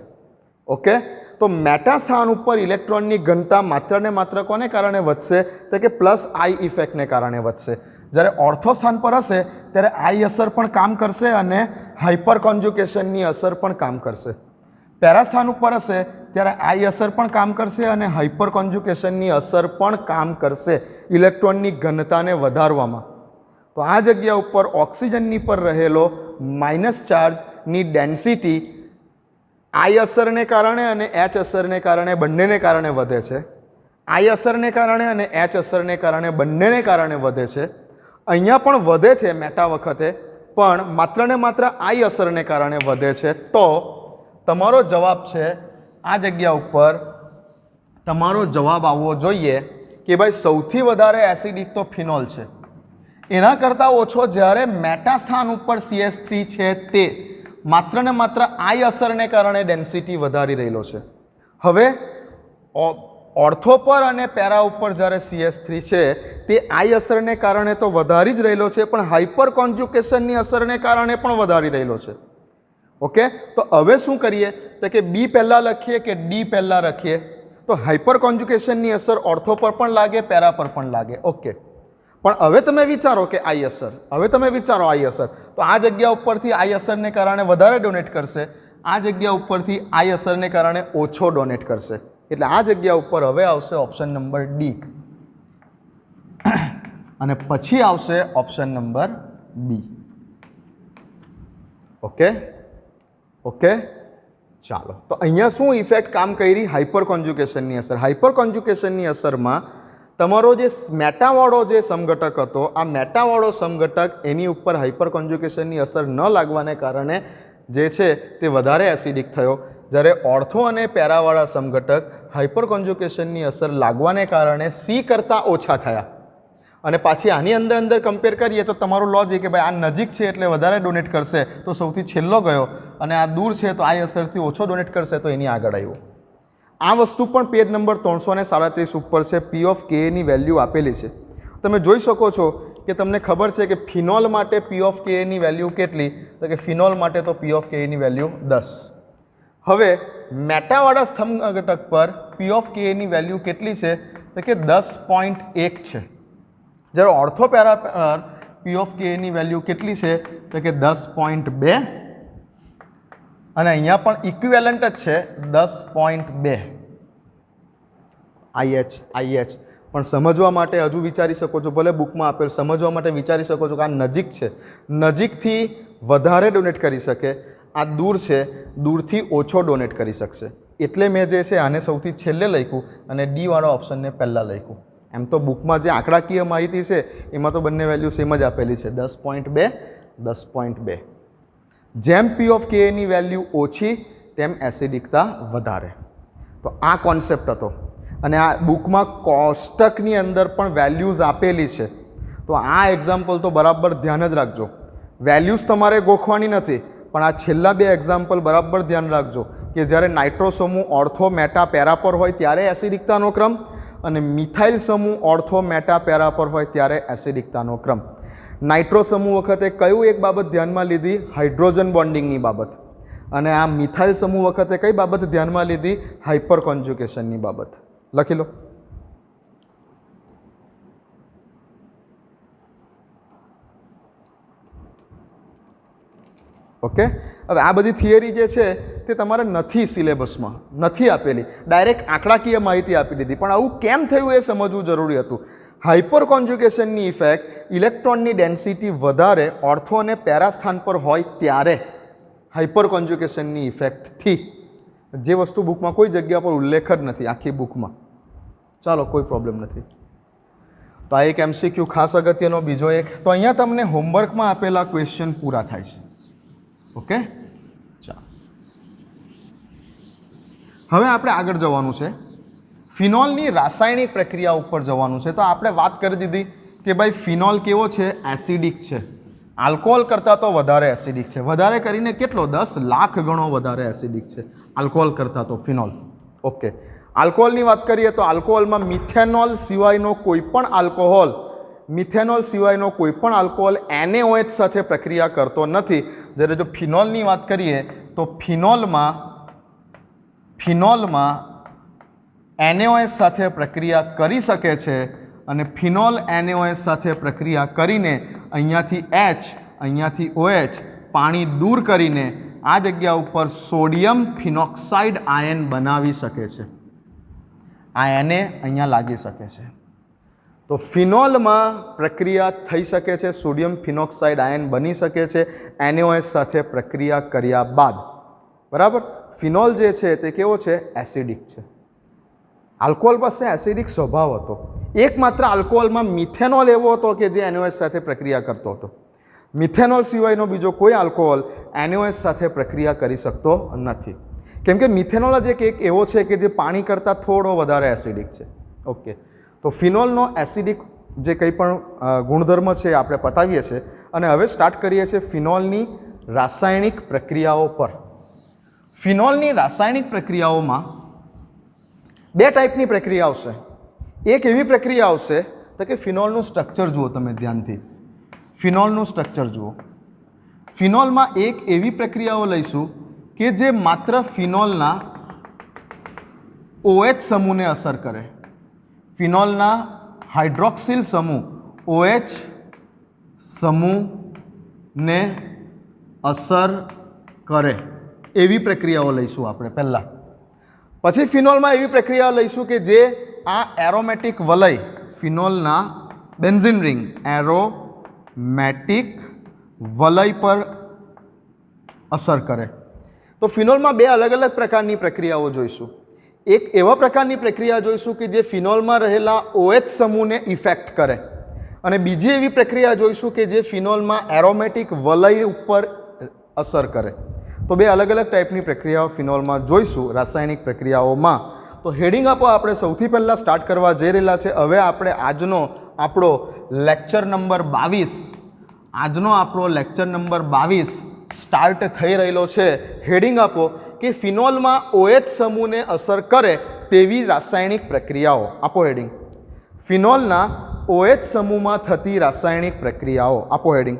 ઓકે, તો મેટા સ્થાન ઉપર ઇલેક્ટ્રોનની ઘનતા માત્ર ને માત્ર કોને કારણે વધશે? તો કે પ્લસ આઈ ઇફેક્ટને કારણે વધશે. જ્યારે ઓર્થો સ્થાન પર હશે ત્યારે આઈ અસર પણ કામ કરશે અને હાઇપર કોન્જ્યુકેશનની અસર પણ કામ કરશે. પેરા સ્થાન ઉપર હશે ત્યારે આઈ અસર પણ કામ કરશે અને હાઇપર કોન્જ્યુકેશનની અસર પણ કામ કરશે ઇલેક્ટ્રોનની ઘનતાને વધારવામાં. તો આ જગ્યા ઉપર ઓક્સિજનની પર રહેલો માઇનસ ચાર્જની ડેન્સિટી આઈ અસરને કારણે અને એચ અસરને કારણે બંનેને કારણે વધે છે. આઈ અસરને કારણે અને એચ અસરને કારણે બંનેને કારણે વધે છે. અહીંયા પણ વધે છે મેટા વખતે, પણ માત્ર ને માત્ર આઈ અસરને કારણે વધે છે. તો તમારો જવાબ છે આ જગ્યા ઉપર, તમારો જવાબ આવવો જોઈએ કે ભાઈ સૌથી વધારે એસિડિક તો ફિનોલ છે. એના કરતાં ઓછો જ્યારે મેટા સ્થાન ઉપર CH3 છે તે માત્ર ને માત્ર આઈ અસરને કારણે ડેન્સિટી વધારી રહેલો છે. હવે ઓર્થો પર અને પેરા ઉપર જ્યારે CH3 છે તે આઈ અસરને કારણે તો વધારી જ રહેલો છે, પણ હાઇપર કોન્જ્યુકેશનની અસરને કારણે પણ વધારી રહેલો છે. ઓકે, તો હવે શું કરીએ? તો કે બી પહેલાં લખીએ કે ડી પહેલાં લખીએ? તો હાઇપર કોન્જ્યુકેશનની અસર ઓર્થો પર પણ લાગે, પેરા પર પણ લાગે. ઓકે, પણ હવે તમે વિચારો કે આઈ અસર, હવે તમે વિચારો આઈ અસર, તો આ જગ્યા ઉપરથી આઈ અસરને કારણે વધારે ડોનેટ કરશે, આ જગ્યા ઉપરથી આઈ અસરને કારણે ઓછો ડોનેટ કરશે. એટલે આ જગ્યા ઉપર હવે આવશે ઓપ્શન નંબર ડી અને પછી આવશે option number B. Okay okay, ચાલો. તો અહીંયા શું ઇફેક્ટ કામ કરી? હાઇપર કોન્જ્યુકેશનની અસર. હાઇપર કોન્જ્યુકેશનની અસરમાં તમારો જે મેટાવાળો જે સમઘટક હતો, આ મેટાવાળો સમઘટક એની ઉપર હાઇપર કોન્જ્યુકેશનની અસર ન લાગવાને કારણે જે છે તે વધારે એસિડિક થયો. જ્યારે ઓર્થો અને પેરાવાળા સમઘટક હાઇપર કોન્જ્યુકેશનની અસર લાગવાને કારણે સી કરતાં ઓછા થયા. અને પાછી આની અંદર કમ્પેર કરીએ તો તમારું લોજિક કે ભાઈ આ નજીક છે એટલે વધારે ડોનેટ કરશે, તો સૌથી છેલ્લો ગયો, અને આ દૂર છે તો આ અસરથી ઓછો ડોનેટ કરશે તો એની આગળ આવ્યું. આ વસ્તુ પણ પેજ નંબર 337 ઉપર છે. પી ઓફ કે ની વેલ્યુ આપેલી છે. તમે જોઈ શકો છો કે તમને ખબર છે કે ફિનોલ માટે પી ઓફ કે ની વેલ્યુ કેટલી? તો કે ફિનોલ માટે તો પી ઓફ કે ની વેલ્યુ 10. હવે મેટાવાળા સ્તંભ ઘટક પર પી ઓફ કે ની વેલ્યુ કેટલી છે? તો કે 10.1 છે. જ્યારે ઓર્થોપેરા પર પી ઓફ કે ની વેલ્યુ કેટલી છે? તો કે 10.2, અને અહીંયા પણ ઇક્વિવેલન્ટ જ છે 10.2. આઈએચ પણ સમજવા માટે હજુ વિચારી શકો છો, ભલે બુકમાં આપેલ, સમજવા માટે વિચારી શકો છો કે આ નજીક છે, નજીકથી વધારે ડોનેટ કરી શકે, આ દૂર છે, દૂરથી ઓછો ડોનેટ કરી શકશે. એટલે મેં જે છે આને સૌથી છેલ્લે લખ્યું અને ડી વાળા ઓપ્શનને પહેલાં લખ્યું. એમ તો બુકમાં જે આંકડાકીય માહિતી છે એમાં તો બંને વેલ્યુ સેમ જ આપેલી છે, 10.2, 10.2. જેમ પી ઓફ કે ની વેલ્યુ ઓછી તેમ એસિડિકતા વધારે. તો આ કોન્સેપ્ટ હતો, અને આ બુકમાં કોષ્ટકની અંદર પણ વેલ્યુઝ આપેલી છે. તો આ એક્ઝામ્પલ તો બરાબર ધ્યાન જ રાખજો. વેલ્યુઝ તમારે ગોખવાની નથી, પણ આ છેલ્લા બે એક્ઝામ્પલ બરાબર ધ્યાન રાખજો કે જ્યારે નાઇટ્રો સમૂહ ઓર્થો મેટા પેરા પર હોય ત્યારે એસિડિકતાનો ક્રમ અને મિથાઇલ સમૂહ ઓર્થો મેટા પેરા પર હોય ત્યારે એસિડિકતાનો ક્રમ. નાઇટ્રો સમૂહ વખતે કયું એક બાબત ધ્યાનમાં લીધી? હાઇડ્રોજન બોન્ડિંગની બાબત. અને આ મિથાઇલ સમૂહ વખતે કઈ બાબત ધ્યાનમાં લીધી? હાઇપર કોન્જ્યુગેશનની બાબત. લખી લો. ઓકે, હવે આ બધી થિયરી જે છે તે તમારે નથી સિલેબસમાં, નથી આપેલી, ડાયરેક્ટ આંકડાકીય માહિતી આપી દીધી. પણ આવું કેમ થયું એ સમજવું જરૂરી હતું. હાઇપર કોન્જ્યુગેશનની ઇફેક્ટ ઇલેક્ટ્રોનની ડેન્સિટી વધારે ઓર્થો અને પેરા સ્થાન પર હોય ત્યારે હાઇપર કોન્જ્યુગેશનની ઇફેક્ટથી, જે વસ્તુ બુકમાં કોઈ જગ્યા પર ઉલ્લેખ જ નથી આખી બુકમાં. ચાલો, કોઈ પ્રોબ્લેમ નથી. તો આ એક MCQ ખાસ અગત્યનો. બીજો એક, તો અહીંયા તમને હોમવર્કમાં આપેલા ક્વેશ્ચન પૂરા થાય છે. ઓકે, ચાલો હવે આપણે આગળ જવાનું છે. ફિનોલની રાસાયણિક પ્રક્રિયા ઉપર જવાનું છે. તો આપણે વાત કરી દીધી કે ભાઈ ફિનોલ કેવો છે? એસિડિક છે. આલ્કોહોલ કરતાં તો વધારે એસિડિક છે. વધારે કરીને કેટલો? 10 લાખ ગણો વધારે એસિડિક છે આલ્કોહોલ કરતાં તો ફિનોલ. ઓકે, આલ્કોહોલની વાત કરીએ તો આલ્કોહોલમાં મિથેનોલ સિવાયનો કોઈ પણ આલ્કોહોલ, મિથેનોલ સિવાયનો કોઈ પણ આલ્કોહોલ NaOH સાથે પ્રક્રિયા કરતો નથી. જ્યારે જો ફિનોલની વાત કરીએ તો ફિનોલમાં NaOH સાથે પ્રક્રિયા કરી શકે છે અને ફિનોલ NaOH સાથે પ્રક્રિયા કરીને અહીંયાથી H, અહીંયાથી OH પાણી દૂર કરીને આ જગ્યા ઉપર સોડિયમ ફિનોક્સાઇડ આયન બનાવી શકે છે. આ Na અહીંયા લાગી શકે છે. તો ફિનોલમાં પ્રક્રિયા થઈ શકે છે, સોડિયમ ફિનોક્સાઇડ આયન બની શકે છે NaOH સાથે પ્રક્રિયા કર્યા બાદ. બરાબર. ફિનોલ જે છે તે કેવો છે? એસિડિક છે. આલ્કોહોલ પાસે એસિડિક સ્વભાવ હતો. એકમાત્ર આલ્કોહોલમાં મિથેનોલ એવો હતો કે જે NaOH સાથે પ્રક્રિયા કરતો હતો. મિથેનોલ સિવાયનો બીજો કોઈ આલ્કોહોલ NaOH સાથે પ્રક્રિયા કરી શકતો નથી. કેમ કે મિથેનોલ જ એક એવો છે કે જે પાણી કરતાં થોડો વધારે એસિડિક છે. ઓકે, તો ફિનોલનો એસિડિક જે કંઈ પણ ગુણધર્મ છે આપણે પતાવીએ છીએ અને હવે સ્ટાર્ટ કરીએ છીએ ફિનોલની રાસાયણિક પ્રક્રિયાઓ પર. ફિનોલની રાસાયણિક પ્રક્રિયાઓમાં બે ટાઈપની પ્રક્રિયા આવશે. એક એવી પ્રક્રિયા આવશે તો કે ફિનોલનું સ્ટ્રક્ચર જુઓ તમે ધ્યાનથી. ફિનોલનું સ્ટ્રક્ચર જુઓ. ફિનોલમાં એક એવી પ્રક્રિયાઓ લઈશું કે જે માત્ર ફિનોલના OH સમૂહને અસર કરે. ફિનોલના હાઇડ્રોક્સિલ સમૂહ OH સમૂહને અસર કરે એવી પ્રક્રિયાઓ લઈશું આપણે પહેલાં. પછી ફિનોલમાં એવી પ્રક્રિયાઓ લઈશું કે જે આ એરોમેટિક વલય, ફિનોલના બેન્ઝીન રિંગ એરોમેટિક વલય પર અસર કરે. તો ફિનોલમાં બે અલગ અલગ પ્રકારની પ્રક્રિયાઓ જોઈશું. એક એવા પ્રકારની પ્રક્રિયા જોઈશું કે જે ફિનોલમાં રહેલા OH સમૂહને ઇફેક્ટ કરે અને બીજી એવી પ્રક્રિયા જોઈશું કે જે ફિનોલમાં એરોમેટિક વલય ઉપર અસર કરે. તો બે અલગ અલગ ટાઈપની પ્રક્રિયાઓ ફિનોલમાં જોઈશું રાસાયણિક પ્રક્રિયાઓમાં. તો હેડિંગ આપો આપણે સૌથી પહેલાં સ્ટાર્ટ કરવા જઈ રહેલા છે. હવે આપણે આપણો લેક્ચર નંબર 22 સ્ટાર્ટ થઈ રહેલો છે. હેડિંગ આપો કે ફિનોલમાં OH સમૂહને અસર કરે તેવી રાસાયણિક પ્રક્રિયાઓ. આપો હેડિંગ. ફિનોલના OH સમૂહમાં થતી રાસાયણિક પ્રક્રિયાઓ. આપો હેડિંગ.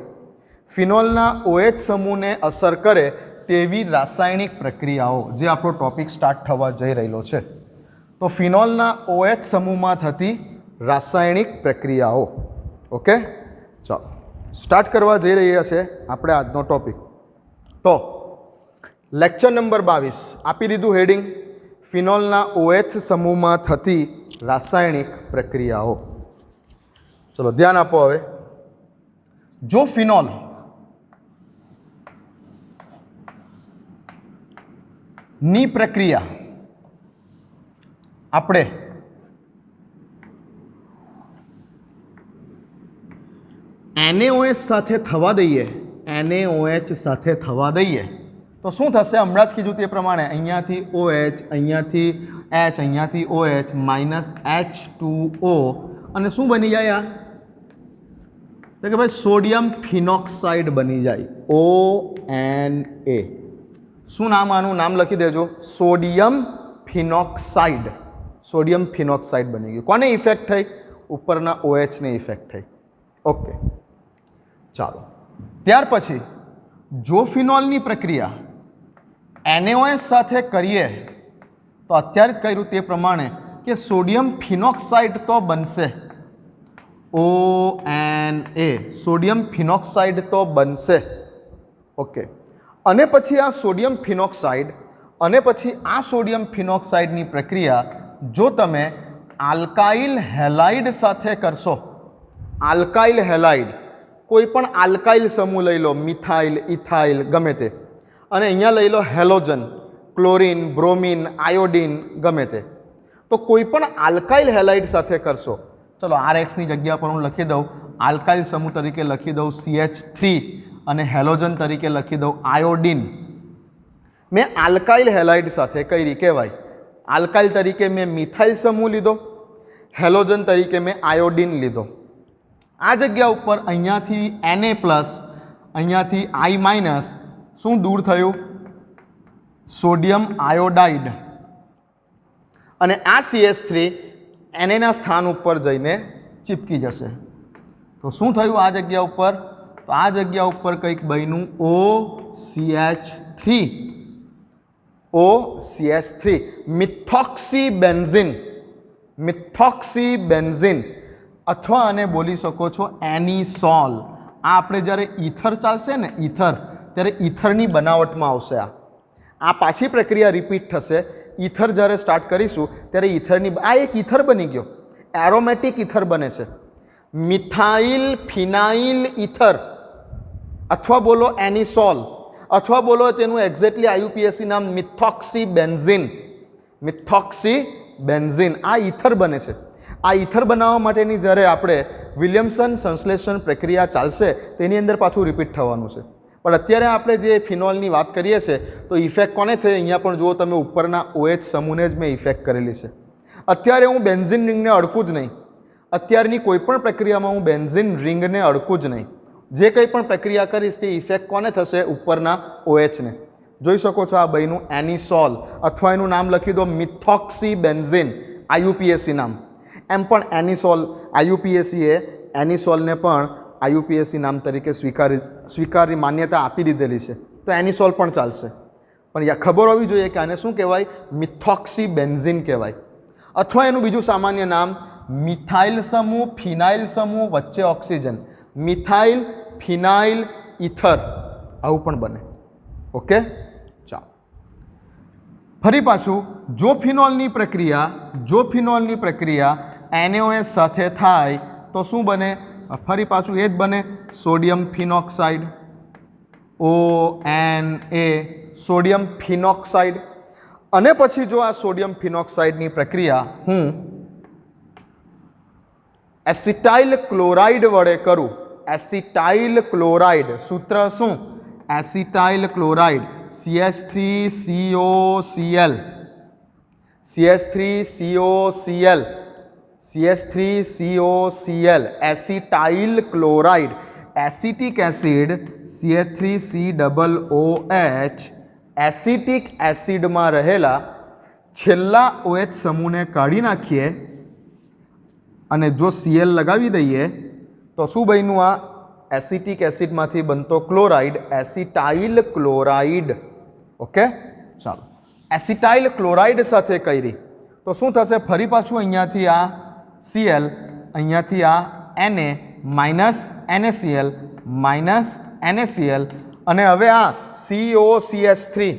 ફિનોલના OH સમૂહને અસર કરે તેવી રાસાયણિક પ્રક્રિયાઓ, જે આપણો ટોપિક સ્ટાર્ટ થવા જઈ રહેલો છે. તો ફિનોલના OH સમૂહમાં થતી રાસાયણિક પ્રક્રિયાઓ. ઓકે, ચાલો સ્ટાર્ટ કરવા જઈ રહ્યા છે આપણે આજનો ટોપિક. તો લેક્ચર નંબર 22 આપી દીધું હેડિંગ, ફિનોલના OH સમૂહમાં થતી રાસાયણિક પ્રક્રિયાઓ. ચલો ધ્યાન આપો. હવે જો ફિનોલ ની પ્રક્રિયા આપણે NaOH સાથે થવા દઈએ, NaOH સાથે થવા દઈએ તો શું થશે? હમણાં જ કીધું તે પ્રમાણે અહીંયાથી OH, અહીંયાથી H, અહીંયાથી OH -H2O અને શું બની જાય? આ तो कि भाई सोडियम फिनोक्साइड बनी जाए ONA। शू नाम आनु नाम लखी देजो सोडियम फिनोक्साइड। सोडियम फिनोक्साइड बनी गई। कोने इफेक्ट थई? उपरना OH ने इफेक्ट थई। ओके चालो त्यार पछी जो फिनोलनी प्रक्रिया NaOH साथे करिए तो अत्यारे कर्युं ते प्रमाणे कि सोडियम फिनोक्साइड तो बनशे ONA। सोडियम फिनोक्साइड तो बनशे। ओके अने पछी आ सोडियम फिनोक्साइड अने पछी आ सोडियम फिनोक्साइडनी प्रक्रिया जो तमे आल्काइल हेलाइड साथे करशो, आल्काइल हेलाइड कोईपण आल्काइल समूह लई लो, मिथाइल इथाइल गमे ते, अने अहींया लई लो हेलोजन, क्लोरीन ब्रोमीन आयोडीन गमे ते, तो कोईपण आल्काइल हेलाइड साथे करशो। चलो RX ની જગ્યા પર હું લખી દઉં આલ્કાઇલ સમૂહ તરીકે લખી દઉં CH3 અને હેલોજન તરીકે લખી દઉં આયોડીન। મેં આલ્કાઇલ હેલાઇડ સાથે કઈ રીતે કહેવાય? આલ્કાઇલ તરીકે મેં મિથાઇલ સમૂહ લીધો, હેલોજન તરીકે મેં આયોડીન લીધો। આ જગ્યા ઉપર અહીંયાથી Na+, અહીંયાથી I- શું દૂર થયું? Sodium iodide. અને આ CH3 Na ના સ્થાન ઉપર જઈને ચીપકી જશે। તો શું થયું આ જગ્યા ઉપર? તો આ જગ્યા ઉપર કંઈક બન્યું OCH3, OCH3 મિથોક્સીબેન્ઝીન, મિથોક્સીબેન્ઝીન અથવા આને બોલી શકો છો એનિસોલ। આ આપણે જ્યારે ઈથર ચાલશે ને ઈથર, ત્યારે ઈથરની બનાવટમાં આવશે। આ પાછી પ્રક્રિયા રિપીટ થશે। ઈથર જ્યારે સ્ટાર્ટ કરીશું ત્યારે ઈથરની આ એક ઈથર બની ગયો, એરોમેટિક ઈથર બને છે, મિથાઇલ ફિનાઇલ ઈથર અથવા બોલો એનિસોલ અથવા બોલો તેનું એક્ઝેક્ટલી IUPAC નામ મિથોક્સીબેન્ઝીન, મિથોક્સીબેન્ઝીન આ ઈથર બને છે। આ ઈથર બનાવવા માટેની જ્યારે આપણે વિલિયમસન સંશ્લેષણ પ્રક્રિયા ચાલશે તેની અંદર પાછું રિપીટ થવાનું છે। પણ અત્યારે આપણે જે ફિનોલની વાત કરીએ છીએ તો ઇફેક્ટ કોને થઈ? અહીંયા પણ જુઓ તમે ઉપરના OH સમૂહને જ મેં ઇફેક્ટ કરેલી છે। અત્યારે હું બેન્ઝીન રિંગને અડકું જ નહીં, અત્યારની કોઈ પણ પ્રક્રિયામાં હું બેન્ઝીન રિંગને અડકું જ નહીં। જે કંઈ પણ પ્રક્રિયા કરીશ તે ઇફેક્ટ કોને થશે? ઉપરના OH ને। જોઈ શકો છો આ બન્યું એનિસોલ અથવા એનું નામ લખી દો મિથોક્સીબેન્ઝીન, IUPAC નામ। એમ પણ એનિસોલ IUPAC એ એનિસોલને પણ IUPAC નામ તરીકે સ્વીકારી માન્યતા આપી દીધેલી છે, તો એનિસોલ પણ ચાલશે। પણ ખબર હોવી જોઈએ કે આને શું કહેવાય? મિથોક્સીબેન્ઝીન કહેવાય। અથવા એનું બીજું સામાન્ય નામ મિથાઇલ સમૂહ ફિનાઇલ સમૂહ વચ્ચે ઓક્સિજન, મિથાઇલ ફિનાઇલ ઇથર આવું પણ બને। ઓકે ચાલો ફરી પાછું જો ફિનોલની પ્રક્રિયા NaOH સાથે થાય તો શું બને? ફરી પાછું એ જ બને sodium phenoxide ONA, sodium phenoxide. અને પછી જો આ સોડિયમ ફિનોક્સાઇડની પ્રક્રિયા હું એસિટાઇલ ક્લોરાઇડ વડે કરું, એસિટાઇલ ક્લોરાઇડ સૂત્ર શું? Acetyl chloride CH3COCl, CH3COCl, CH3COCl acetyl chloride, acetic acid CH3COOH acetic એસિડમાં રહેલા છેલ્લા OH સમૂહને કાઢી નાખીએ અને જો Cl લગાવી દઈએ તો શું બન્યું? આ એસિટિક એસિડમાંથી બનતો ક્લોરાઇડ એસિટાઇલ ક્લોરાઇડ। ઓકે ચાલો એસિટાઇલ ક્લોરાઇડ સાથે કરી તો શું થશે? ફરી પાછું અહીંયાથી આ Cl, અહીંયાથી આ Na minus NaCl minus NaCl અને હવે આ COCH3,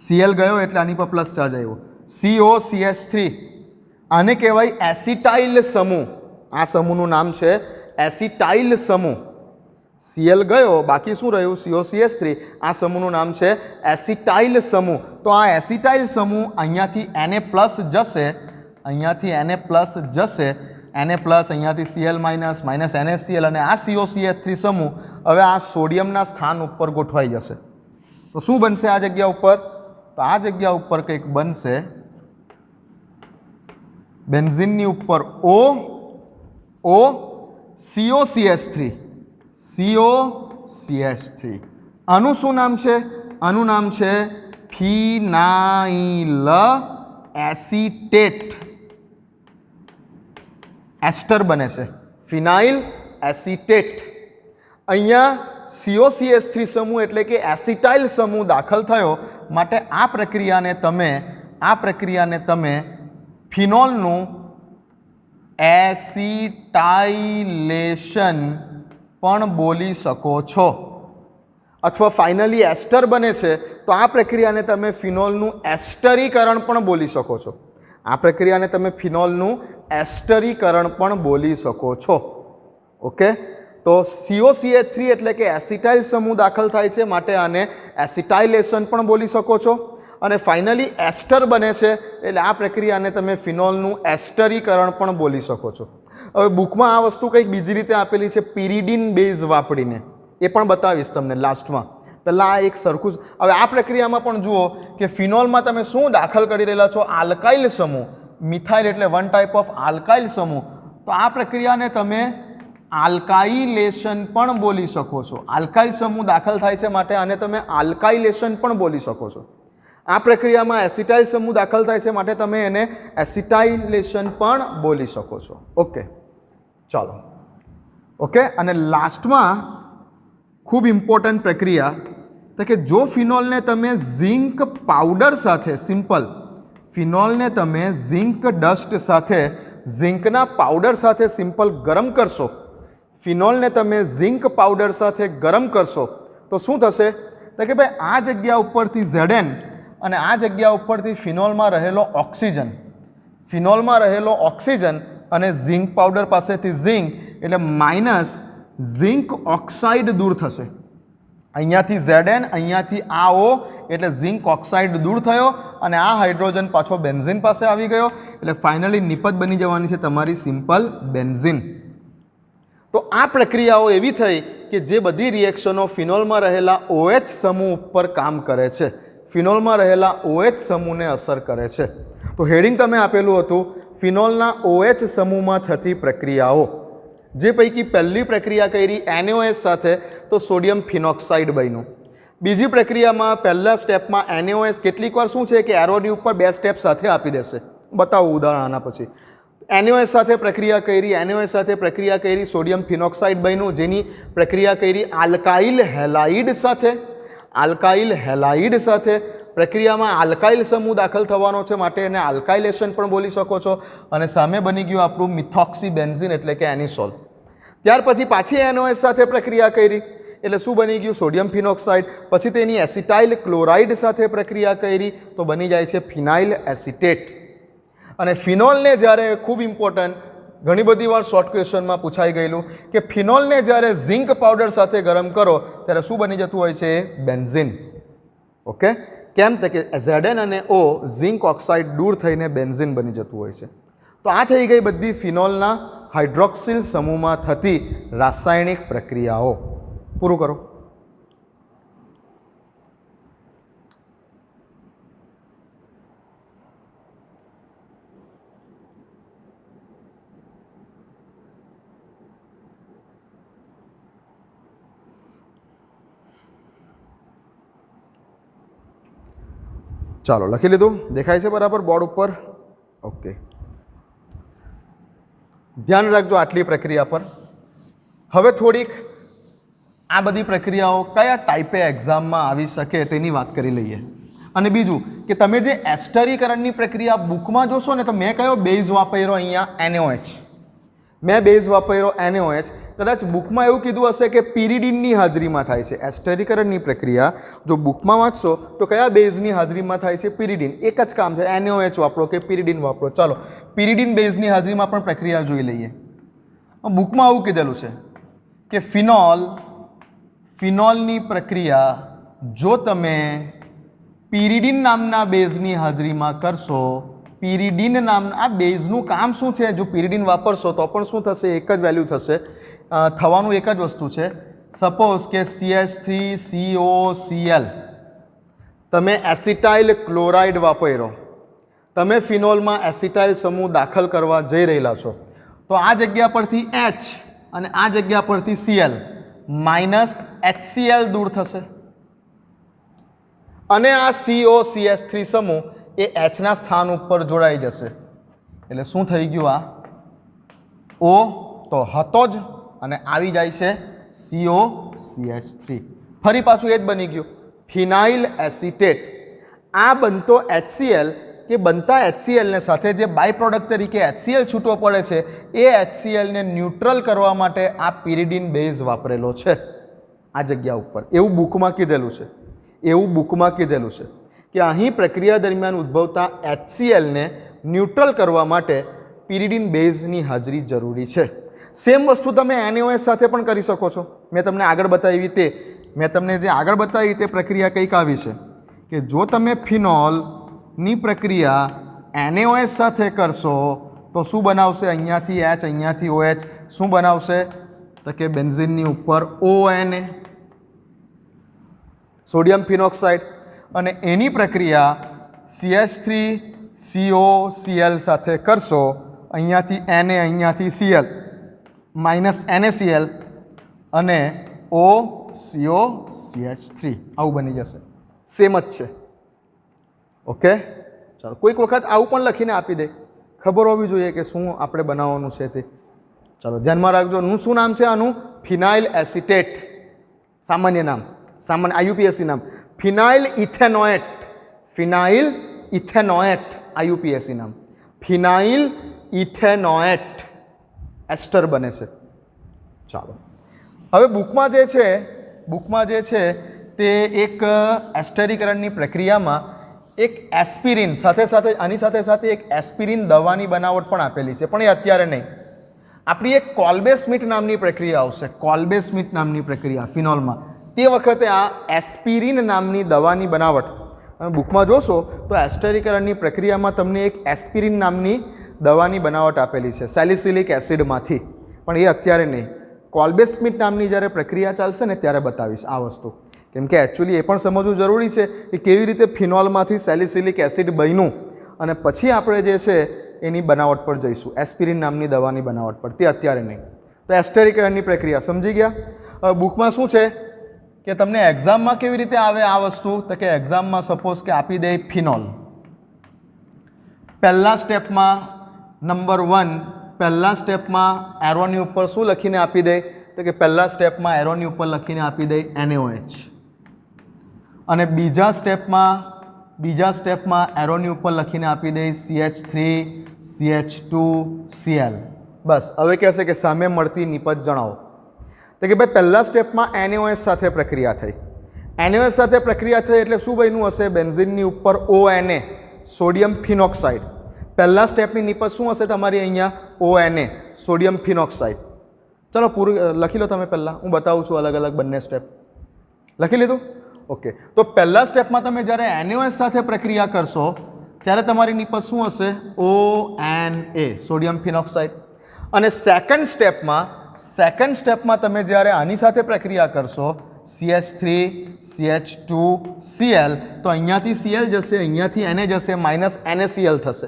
Cl ગયો એટલે આની પર પ્લસ ચાર્જ આવ્યો, COCH3 આને કહેવાય એસિટાઇલ સમૂહ। આ સમૂહનું નામ છે એસિટાઇલ સમૂહ। Cl ગયો બાકી શું રહ્યું? COCH3। આ સમૂહનું નામ છે એસિટાઇલ સમૂહ। તો આ એસિટાઇલ સમૂહ અહીંયાથી Na+ જશે, અહીંયાથી Na+ જશે, Na+ અહીંયાથી Cl માઇનસ માઇનસ NaCl અને આ COCH3 સમૂહ હવે આ સોડિયમના સ્થાન ઉપર ગોઠવાઈ જશે। તો શું બનશે આ જગ્યા ઉપર? તો આ જગ્યા ઉપર કંઈક બનશે બેન્ઝીનની ઉપર O O COCH3 COCH3 આનું શું નામ છે? આનું નામ છે ફિનાઇલ એસિટેટ. એસ્ટર બને છે ફિનાઇલ એસિટેટ. અહીંયા COCH3 સમૂહ એટલે કે એસિટાઇલ સમૂહ દાખલ થયો માટે આ પ્રક્રિયાને તમે ફિનોલનું એસિટાઇલેશન પણ બોલી શકો છો, અથવા ફાઇનલી એસ્ટર બને છે તો આ પ્રક્રિયાને તમે ફિનોલનું એસ્ટરીકરણ પણ બોલી શકો છો. આ પ્રક્રિયાને તમે ફિનોલનું એસ્ટરીકરણ પણ બોલી શકો છો. ઓકે, તો COCH3 એટલે કે એસિટાઇલ સમૂહ દાખલ થાય છે માટે આને એસિટાઇલેશન પણ બોલી શકો છો, અને ફાઇનલી એસ્ટર બને છે એટલે આ પ્રક્રિયાને તમે ફિનોલનું એસ્ટરીકરણ પણ બોલી શકો છો. હવે બુકમાં આ વસ્તુ કંઈક બીજી રીતે આપેલી છે પિરિડીન બેઝ વાપરીને, એ પણ બતાવીશ તમને લાસ્ટમાં. પહેલાં આ એક સરખું જ. હવે આ પ્રક્રિયામાં પણ જુઓ કે ફિનોલમાં તમે શું દાખલ કરી રહેલા છો? આલ્કાઇલ સમૂહ. મિથાઇલ એટલે વન ટાઈપ ઓફ આલ્કાઇલ સમૂહ. તો આ પ્રક્રિયાને તમે આલ્કાઇલેશન પણ બોલી શકો છો. આલ્કાઇલ સમૂહ દાખલ થાય છે માટે આને તમે આલ્કાઇલેશન પણ બોલી શકો છો. આ પ્રક્રિયામાં એસિટાઇલ સમૂહ દાખલ થાય છે માટે તમે એને એસિટાઇલેશન પણ બોલી શકો છો. ઓકે, ચાલો. ઓકે, અને લાસ્ટમાં ખૂબ ઇમ્પોર્ટન્ટ પ્રક્રિયા તો કે જો ફિનોલને તમે ઝિંક પાવડર સાથે, સિમ્પલ ફિનોલને તમે ઝિંક ડસ્ટ સાથે, ઝિંકના પાવડર સાથે સિમ્પલ ગરમ કરશો, ફિનોલને તમે ઝિંક પાવડર સાથે ગરમ કરશો તો શું થશે? તો કે ભાઈ આ જગ્યા ઉપરથી Zn અને આ જગ્યા ઉપરથી ફિનોલમાં રહેલો ઓક્સિજન અને ઝિંક પાવડર પાસેથી ઝિંક એટલે માઇનસ ઝિંક ઓક્સાઇડ દૂર થશે. અહીંયાથી Zn, અહીંયાથી આ O એટલે ઝિંક ઓક્સાઇડ દૂર થયો અને આ હાઇડ્રોજન પાછો બેન્ઝીન પાસે આવી ગયો એટલે ફાઇનલી નિપજ બની જવાની છે તમારી સિમ્પલ બેન્ઝીન. તો આ પ્રક્રિયાઓ એવી થઈ કે જે બધી રિએક્શનો ફિનોલમાં રહેલા OH સમૂહ ઉપર કામ કરે છે, ફિનોલમાં રહેલા OH સમૂહને અસર કરે છે. તો હેડિંગ તમે આપેલું હતું ફિનોલના OH સમૂહમાં થતી પ્રક્રિયાઓ. જે પૈકી પહેલી પ્રક્રિયા કરી NaOH સાથે તો સોડિયમ ફિનોક્સાઇડ બન્યું. બીજી પ્રક્રિયામાં પહેલા સ્ટેપમાં NaOH કેટલીક વાર શું છે કે એરોની ઉપર બે સ્ટેપ સાથે આપી દેશે, બતાવું ઉદાહરણ આના પછી. NaOH સાથે પ્રક્રિયા કરી, સોડિયમ ફિનોક્સાઇડ બન્યું, જેની પ્રક્રિયા કરી આલ્કાઇલ હેલાઇડ સાથે. પ્રક્રિયામાં આલ્કાઇલ સમૂહ દાખલ થવાનો છે માટે એને આલ્કાઇલેશન પણ બોલી શકો છો, અને સામે બની ગયું આપણું મિથોક્સી બેન્ઝીન એટલે કે એનિસોલ. ત્યાર પછી પાછી NaOH સાથે પ્રક્રિયા કરી એટલે શું બની ગયું? Sodium phenoxide. પછી તેની એસિટાઇલ ક્લોરાઇડ સાથે પ્રક્રિયા કરી તો બની જાય છે ફિનાઇલ એસિટેટ. અને ફિનોલને જ્યારે, ખૂબ ઇમ્પોર્ટન્ટ, ઘણી બધી વાર શોર્ટ ક્વેશ્ચનમાં પૂછાઈ ગયેલું કે ફિનોલને જ્યારે ઝિંક પાવડર સાથે ગરમ કરો ત્યારે શું બની જતું હોય છે? બેન્ઝીન. ઓકે, કેમ? તો કે Zn અને O ઝિંક ઓક્સાઇડ દૂર થઈને બેન્ઝીન બની જતું હોય છે. તો આ થઈ ગઈ બધી ફિનોલના હાઇડ્રોક્સિલ સમૂહમાં થતી રાસાયણિક પ્રક્રિયાઓ. પૂરું કરો. ચાલો, લખી લીધું? દેખાય છે બરાબર બોર્ડ ઉપર? ઓકે, ધ્યાન રાખજો આટલી પ્રક્રિયા પર. હવે થોડીક આ બધી પ્રક્રિયાઓ કયા ટાઈપે એક્ઝામમાં આવી શકે તેની વાત કરી લઈએ. અને બીજું કે તમે જે એસ્ટરીકરણની પ્રક્રિયા બુકમાં જોશો ને તો મેં કયો બેઝ વાપર્યો? અહીંયા NaOH. મેં બેઝ વાપર્યો NaOH. કદાચ બુકમાં એવું કીધું હશે કે પિરિડીનની હાજરીમાં થાય છે. એસ્ટરીકરણની પ્રક્રિયા જો બુકમાં વાંચશો તો કયા બેઝની હાજરીમાં થાય છે? પિરિડીન. એક જ કામ છે, NaOH વાપરો કે પિરિડીન વાપરો. ચાલો, પિરિડીન બેઝની હાજરીમાં પણ પ્રક્રિયા જોઈ લઈએ. બુકમાં આવું કીધેલું છે કે ફિનોલની પ્રક્રિયા જો તમે પિરિડીન નામના બેઝની હાજરીમાં કરશો, પિરિડીન નામના આ બેઝનું કામ શું છે? જો પિરિડીન વાપરશો તો પણ શું થશે? એક જ વેલ્યુ થશે. થવાનું એક જ વસ્તુ છે. સપોઝ કે CH3COCl તમે એસિટાઇલ ક્લોરાઇડ વાપર્યો, તમે ફિનોલમાં એસિટાઇલ સમૂહ દાખલ કરવા જઈ રહેલા છો, તો આ જગ્યા પરથી H અને આ જગ્યા પરથી Cl માઇનસ HCl દૂર થશે અને આ COCH3 સમૂહ એ H ના સ્થાન ઉપર જોડાઈ જશે એટલે શું થઈ ગયું આ O તો હતો જ અને આવી જાય છે COCH3 ફરી પાછું એ જ બની ગયું ફિનાઇલ એસિટેટ આ બનતો HCl કે બનતા HCl ને સાથે જે બાય પ્રોડક્ટ તરીકે HCl છૂટવો પડે છે એ HCl ને ન્યુટ્રલ કરવા માટે આ પિરિડીન બેઝ વાપરેલો છે આ જગ્યા ઉપર એવું બુકમાં કીધેલું છે કે અહીં પ્રક્રિયા દરમિયાન ઉદ્ભવતા HCl ને ન્યુટ્રલ કરવા માટે પિરિડીન બેઝની હાજરી જરૂરી છે સેમ વસ્તુ તમે NaOH સાથે પણ કરી શકો છો મેં તમને આગળ બતાવી તે પ્રક્રિયા કંઈક આવી છે કે જો તમે ફિનોલની પ્રક્રિયા NaOH સાથે કરશો તો શું બનાવશે અહીંયાથી H અહીંયાથી OH શું બનાવશે તો કે બેન્ઝીનની ઉપર ONA સોડિયમ ફિનોક્સાઇડ અને એની પ્રક્રિયા CH3COCl સાથે કરશો અહીંયાથી Na અહીંયાથી Cl માઇનસ NaCl અને OCOCH3 આવું બની જશે સેમ જ છે ઓકે ચાલો કોઈક વખત આવું પણ લખીને આપી દે ખબર હોવી જોઈએ કે શું આપણે બનાવવાનું છે તે ચાલો ધ્યાનમાં રાખજો શું નામ છે આનું ફિનાઇલ એસિટેટ સામાન્ય IUPAC નામ ફિનાઇલ ઇથેનોએટ IUPAC નામ ફિનાઇલ ઇથેનોએટ એસ્ટર બને છે ચાલો હવે બુકમાં જે છે તે એક એસ્ટરીકરણની પ્રક્રિયામાં એક એસ્પિરિન આની સાથે એક એસ્પિરિન દવાની બનાવટ પણ આપેલી છે પણ એ અત્યારે નહીં આપણી એક કોલ્બે-સ્મિથ નામની પ્રક્રિયા આવશે કોલ્બે-સ્મિથ નામની પ્રક્રિયા ફિનોલમાં તે વખતે આ એસ્પિરિન નામની દવાની બનાવટ તમે બુકમાં જોશો તો એસ્ટરીકરણની પ્રક્રિયામાં તમને એક એસ્પિરિન નામની દવાની બનાવટ આપેલી છે સેલિસિલિક એસિડમાંથી પણ એ અત્યારે નહીં કોલ્બે-સ્મિથ નામની જ્યારે પ્રક્રિયા ચાલશે ને ત્યારે બતાવીશ આ વસ્તુ કેમ કે એકચ્યુઅલી એ પણ સમજવું જરૂરી છે કે કેવી રીતે ફિનોલમાંથી સેલિસિલિક એસિડ બન્યું અને પછી આપણે જે છે એની બનાવટ પર જઈશું એસ્પિરિન નામની દવાની બનાવટ પર તે અત્યારે નહીં તો એસ્ટરીકરણની પ્રક્રિયા સમજી ગયા બુકમાં શું છે કે તમને એક્ઝામમાં કેવી રીતે આવે આ વસ્તુ તો કે એક્ઝામમાં સપોઝ કે આપી દે ફિનોલ પહેલા સ્ટેપમાં નંબર 1 પહેલા સ્ટેપમાં એરોની ઉપર શું લખીને આપી દે તો કે પહેલા સ્ટેપમાં એરોની ઉપર લખીને આપી દે NaOH અને બીજા સ્ટેપમાં એરોની ઉપર લખીને આપી દે CH3 CH2 Cl બસ હવે કહેશે કે સામે મળતી નિપજ જણાવો તો કે ભાઈ પહેલા સ્ટેપમાં NaOH સાથે પ્રક્રિયા થઈ એટલે શું બન્યું હશે બેન્ઝીનની ઉપર ONA સોડિયમ ફિનોક્સાઇડ પહેલા સ્ટેપની નિપજ શું હશે તમારી અહીંયા ONA સોડિયમ ફિનોક્સાઇડ ચલો પૂરું લખી લો તમે પહેલાં હું બતાવું છું અલગ અલગ બંને સ્ટેપ લખી લીધું ઓકે તો પહેલા સ્ટેપમાં તમે જ્યારે NaOH સાથે પ્રક્રિયા કરશો ત્યારે તમારી નિપજ શું હશે ONA સોડિયમ ફિનોક્સાઇડ અને સેકન્ડ સ્ટેપમાં તમે જ્યારે આની સાથે પ્રક્રિયા કરશો CH3 CH2 Cl તો અહીંયાથી Cl જશે અહીંયાથી Na જશે માઇનસ NaCl થશે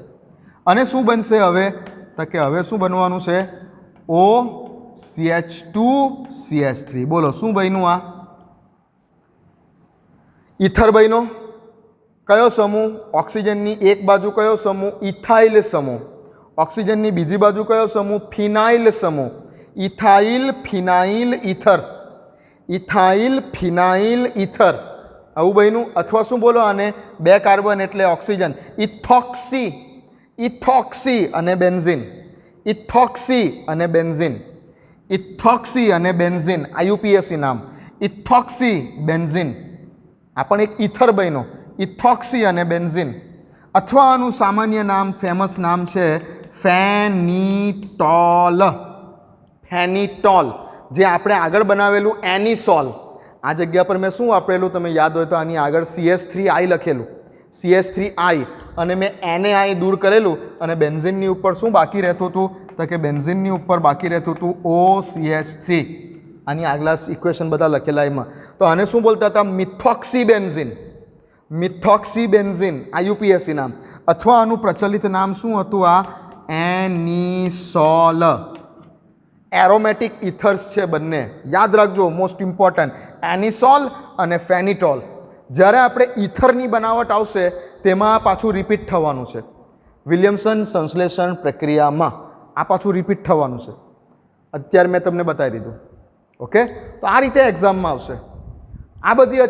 અને શું બનશે હવે તો કે હવે શું બનવાનું છે OCH2 CH3 બોલો શું બન્યું આ ઇથર બન્યો કયો સમૂહ ઓક્સિજનની એક બાજુ કયો સમૂહ ઇથાઇલ સમૂહ ઓક્સિજનની બીજી બાજુ કયો સમૂહ ફિનાઇલ સમૂહ ઇથાઇલ ફિનાઇલ ઇથર આવું બન્યું અથવા શું બોલો આને 2 કાર્બન એટલે ઓક્સિજન ઇથોક્સી અને બેન્ઝીન IUPAC નામ ઇથોક્સી બેન્ઝીન આ પણ એક ઇથર બન્યો ઇથોક્સી અને બેન્ઝીન અથવા આનું સામાન્ય નામ ફેમસ નામ છે ફેનિટોલ જે આપણે આગળ બનાવેલું એનિસોલ આ જગ્યા પર મેં શું વાપરેલું તમે યાદ હોય તો આની આગળ CH3I લખેલું CH3I અને મેં NaI દૂર કરેલું અને બેન્ઝીનની ઉપર શું બાકી રહેતું હતું તો કે બેન્ઝીનની ઉપર બાકી રહેતું હતું OCH3 આની આગલા ઇક્વેશન બધા લખેલા એમાં તો આને શું બોલતા હતા મિથોક્સી બેન્ઝીન IUPAC નામ અથવા આનું પ્રચલિત નામ શું હતું આ એનિસોલ એરોમેટિક ઇથર્સ છે બંને, યાદ રાખજો, મોસ્ટ ઇમ્પોર્ટન્ટ, એનિસોલ અને ફેનિટોલ. જ્યારે આપણે ઇથરની બનાવટ આવશે તેમાં પાછું રિપીટ થવાનું છે, વિલિયમસન સંશ્લેષણ પ્રક્રિયામાં આ પાછું રિપીટ થવાનું છે. અત્યારે મેં તમને બતાવી દીધું. ઓકે, તો આ રીતે એક્ઝામમાં આવશે. આ બધી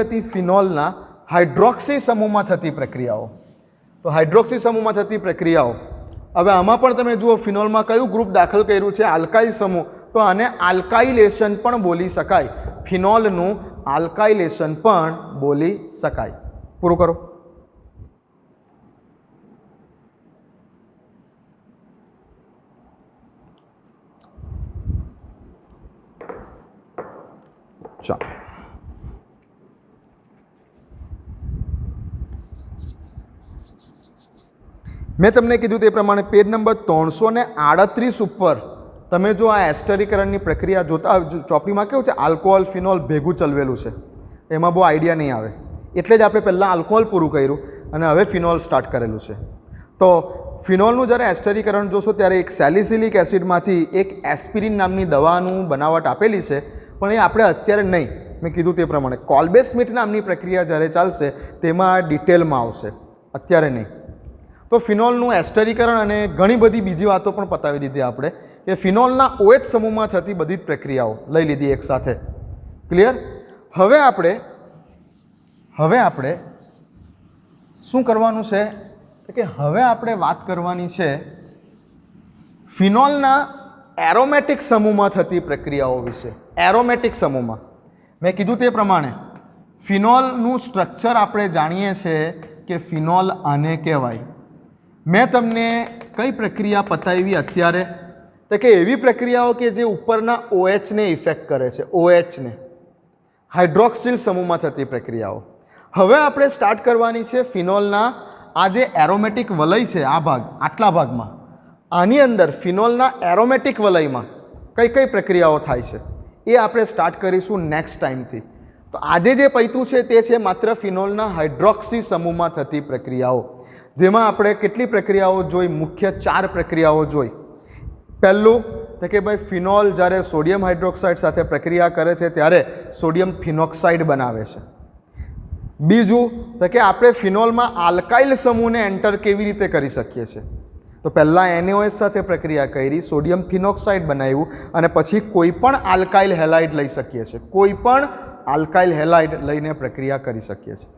હતી ફિનોલના હાઇડ્રોક્સી સમૂહમાં થતી પ્રક્રિયાઓ. તો હાઇડ્રોક્સી સમૂહમાં થતી પ્રક્રિયાઓ. હવે આમાં પણ તમે જુઓ ફિનોલમાં કયું ગ્રુપ દાખલ કર્યું છે, આલ્કાઇલ સમૂહ. તો આને આલ્કાઇલેશન પણ બોલી શકાય, ફિનોલનું આલ્કાઇલેશન પણ બોલી શકાય. પૂરું કરો. ચાલો, મેં તમને કીધું તે પ્રમાણે પેજ નંબર 338 ઉપર તમે જો આ એસ્ટરીકરણની પ્રક્રિયા જોતા, ચોપડીમાં કેવું છે, આલ્કોહોલ ફિનોલ ભેગું ચલવેલું છે, એમાં બહુ આઈડિયા નહીં આવે. એટલે જ આપણે પહેલાં આલ્કોહોલ પૂરું કર્યું અને હવે ફિનોલ સ્ટાર્ટ કરેલું છે. તો ફિનોલનું જ્યારે એસ્ટરીકરણ જોશો ત્યારે એક સેલિસિલિક એસિડમાંથી એક એસ્પિરિન નામની દવાનું બનાવટ આપેલી છે, પણ એ આપણે અત્યારે નહીં. મેં કીધું તે પ્રમાણે કોલ્બે સ્મિથ નામની પ્રક્રિયા જ્યારે ચાલશે તેમાં ડિટેલમાં આવશે, અત્યારે નહીં. તો ફિનોલનું એસ્ટરીકરણ અને ઘણી બધી બીજી વાતો પણ પતાવી દીધી આપણે, કે ફિનોલના OH સમૂહમાં થતી બધી જ પ્રક્રિયાઓ લઈ લીધી એકસાથે. ક્લિયર? હવે આપણે શું કરવાનું છે કે હવે આપણે વાત કરવાની છે ફિનોલના એરોમેટિક સમૂહમાં થતી પ્રક્રિયાઓ વિશે. એરોમેટિક સમૂહમાં મેં કીધું તે પ્રમાણે ફિનોલનું સ્ટ્રક્ચર આપણે જાણીએ છીએ કે ફિનોલ આને કહેવાય. મેં તમને કઈ પ્રક્રિયા પતાવી અત્યારે, તો કે એવી પ્રક્રિયાઓ કે જે ઉપરના OHને ઇફેક્ટ કરે છે, OHને, હાઇડ્રોક્સિલ સમૂહમાં થતી પ્રક્રિયાઓ. હવે આપણે સ્ટાર્ટ કરવાની છે ફિનોલના આ જે એરોમેટિક વલય છે, આ ભાગ, આટલા ભાગમાં, આની અંદર ફિનોલના એરોમેટિક વલયમાં કઈ કઈ પ્રક્રિયાઓ થાય છે એ આપણે સ્ટાર્ટ કરીશું નેક્સ્ટ ટાઈમથી. તો આજે જે પૈતું છે તે છે માત્ર ફિનોલના હાઇડ્રોક્સી સમૂહમાં થતી પ્રક્રિયાઓ, જેમાં આપણે કેટલી પ્રક્રિયાઓ જોઈ, મુખ્ય 4 પ્રક્રિયાઓ જોઈ. પહેલું તો કે ભાઈ ફિનોલ જ્યારે સોડિયમ હાઇડ્રોક્સાઇડ સાથે પ્રક્રિયા કરે છે ત્યારે સોડિયમ ફિનોક્સાઇડ બનાવે છે. બીજું તો કે આપણે ફિનોલમાં આલ્કાઇલ સમૂહને એન્ટર કેવી રીતે કરી શકીએ છીએ. તો પહેલાં NaOH સાથે પ્રક્રિયા કરી, સોડિયમ ફિનોક્સાઇડ બનાવ્યું અને પછી કોઈ પણ આલ્કાઇલ હેલાઇડ લઈ શકીએ છીએ, કોઈ પણ આલ્કાઇલ હેલાઇડ લઈને પ્રક્રિયા કરી શકીએ છીએ.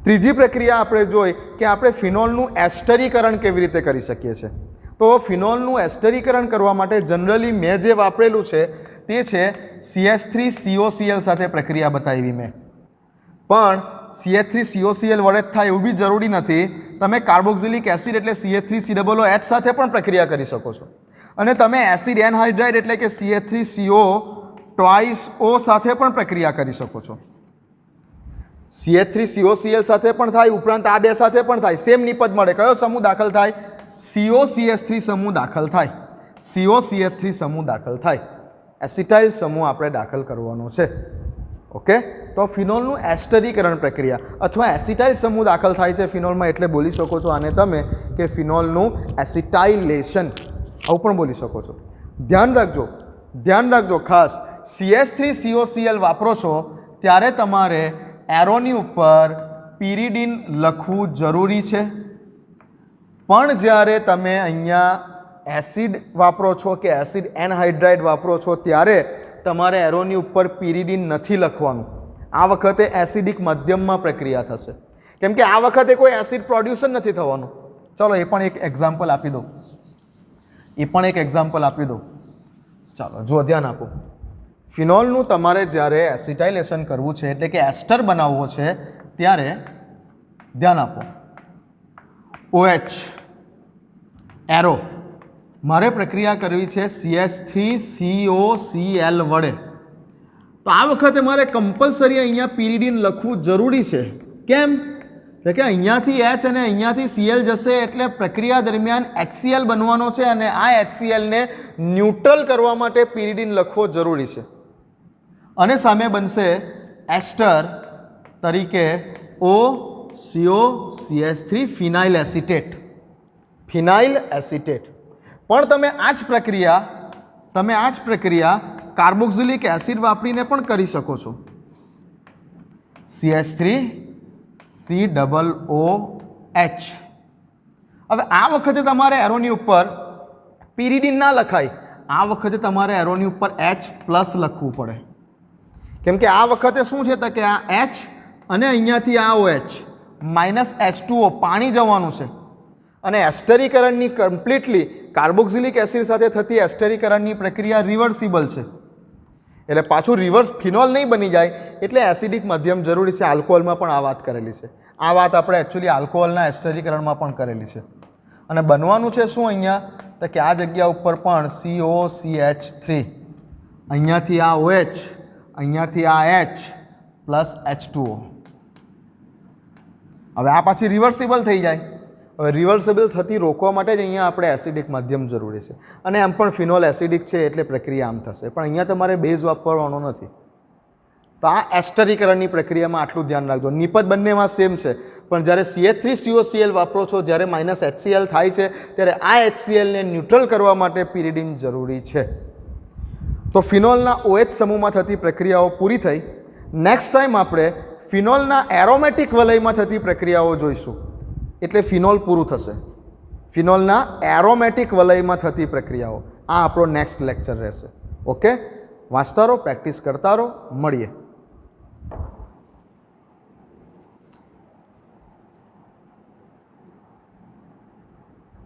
ત્રીજી પ્રક્રિયા આપણે જોઈ કે આપણે ફિનોલનું એસ્ટરીકરણ કેવી રીતે કરી શકીએ છીએ. તો ફિનોલનું એસ્ટરીકરણ કરવા માટે જનરલી મેં જે વાપરેલું છે તે છે CH3COCl સાથે પ્રક્રિયા બતાવી મેં. પણ CH3COCl વડે જ થાય એવું બી જરૂરી નથી. તમે કાર્બોક્સિલિક એસિડ એટલે CH3COOH સાથે પણ પ્રક્રિયા કરી શકો છો. અને તમે એસિડ એનહાઇડ્રાઇડ એટલે કે CH3CO2O સાથે પણ પ્રક્રિયા કરી શકો છો. CH3COCl સાથે પણ થાય, ઉપરાંત આ બે સાથે પણ થાય, સેમ નિપજ મળે. કયો સમૂહ દાખલ થાય? COCH3 સમૂહ દાખલ થાય, COCH3 સમૂહ દાખલ થાય. એસિટાઇલ સમૂહ આપણે દાખલ કરવાનો છે. ઓકે, તો ફિનોલનું એસ્ટરીકરણ પ્રક્રિયા અથવા એસિટાઇલ સમૂહ દાખલ થાય છે ફિનોલમાં, એટલે બોલી શકો છો આને તમે કે ફિનોલનું એસિટાઇલેશન, આવું પણ બોલી શકો છો. ધ્યાન રાખજો ખાસ, CH3COCl વાપરો છો ત્યારે તમારે એરોની ઉપર પિરિડીન લખવું જરૂરી છે. પણ જ્યારે તમે અહીંયા એસિડ વાપરો છો કે એસિડ એનહાઇડ્રાઇડ વાપરો છો ત્યારે તમારે એરોની ઉપર પિરિડીન નથી લખવાનું. આ વખતે એસિડિક મધ્યમમાં પ્રક્રિયા થશે, કેમ કે આ વખતે કોઈ એસિડ પ્રોડ્યુસર નથી થવાનું. ચલો એ પણ એક એક્ઝામ્પલ આપી દો. ચાલો જુઓ, ધ્યાન આપો. ફિનોલનું તમારે જ્યારે એસિટાઇલેશન કરવું છે એટલે કે એસ્ટર બનાવવો છે ત્યારે ધ્યાન આપો. OH એરો મારે પ્રક્રિયા કરવી છે CH3COCl વડે. તો આ વખતે મારે કમ્પલસરી અહીંયા પિરિડીન લખવું જરૂરી છે. કેમ? તો કે અહીંયાથી H અને અહીંયાથી Cl જશે એટલે પ્રક્રિયા દરમિયાન HCl બનવાનો છે અને આ HClને ન્યુટ્રલ કરવા માટે પિરિડીન લખવો જરૂરી છે. અને સામે બનશે એસ્ટર તરીકે OCOCH3 ફિનાઇલ એસિટેટ. પણ તમે આ જ પ્રક્રિયા તમે આ જ પ્રક્રિયા કાર્બોક્સિલિક એસિડ વાપરીને પણ કરી શકો છો. CH3COOH. હવે આ વખતે તમારે એરોની ઉપર પિરિડીન ના લખાય, આ વખતે તમારે એરોની ઉપર H+ લખવું પડે. કેમ કે આ વખતે શું છે તો કે આ H અને અહીંયાથી આ OH -H2O પાણી જવાનું છે અને એસ્ટરીકરણની કમ્પ્લીટલી કાર્બોક્સિલિક એસિડ સાથે થતી એસ્ટરીકરણની પ્રક્રિયા રિવર્સિબલ છે. એટલે પાછું રિવર્સ ફિનોલ નહીં બની જાય એટલે એસિડિક માધ્યમ જરૂરી છે. આલ્કોહોલમાં પણ આ વાત કરેલી છે. આ વાત આપણે એકચ્યુઅલી આલ્કોહોલના એસ્ટરીકરણમાં પણ કરેલી છે. અને બનવાનું છે શું અહીંયા તો કે આ જગ્યા ઉપર પણ COCH3, અહીંયાથી આ OH, અહીંયાથી આ H પ્લસ H2O. હવે આ પાછી રિવર્સિબલ થઈ જાય. હવે રિવર્સિબલ થતી રોકવા માટે જ અહીંયા આપણે એસિડિક માધ્યમ જરૂરી છે. અને એમ પણ ફિનોલ એસિડિક છે એટલે પ્રક્રિયા આમ થશે, પણ અહીંયા તમારે બેઝ વાપરવાનો નથી. તો આ એસ્ટરીકરણની પ્રક્રિયામાં આટલું ધ્યાન રાખજો. નિપજ બંનેમાં સેમ છે, પણ જ્યારે CH3COCl વાપરો છો, જ્યારે -HCl થાય છે ત્યારે આ HClને ન્યુટ્રલ કરવા માટે પિરિડીન જરૂરી છે. તો ફિનોલના OH સમૂહમાં થતી પ્રક્રિયાઓ પૂરી થઈ. નેક્સ્ટ ટાઈમ આપણે ફિનોલના એરોમેટિક વલયમાં થતી પ્રક્રિયાઓ જોઈશું. એટલે ફિનોલ પૂરું થશે. ફિનોલના એરોમેટિક વલયમાં થતી પ્રક્રિયાઓ, આ આપણો નેક્સ્ટ લેક્ચર રહેશે. ઓકે, વાંચતા રહો, પ્રેક્ટિસ કરતા રહો, મળીએ.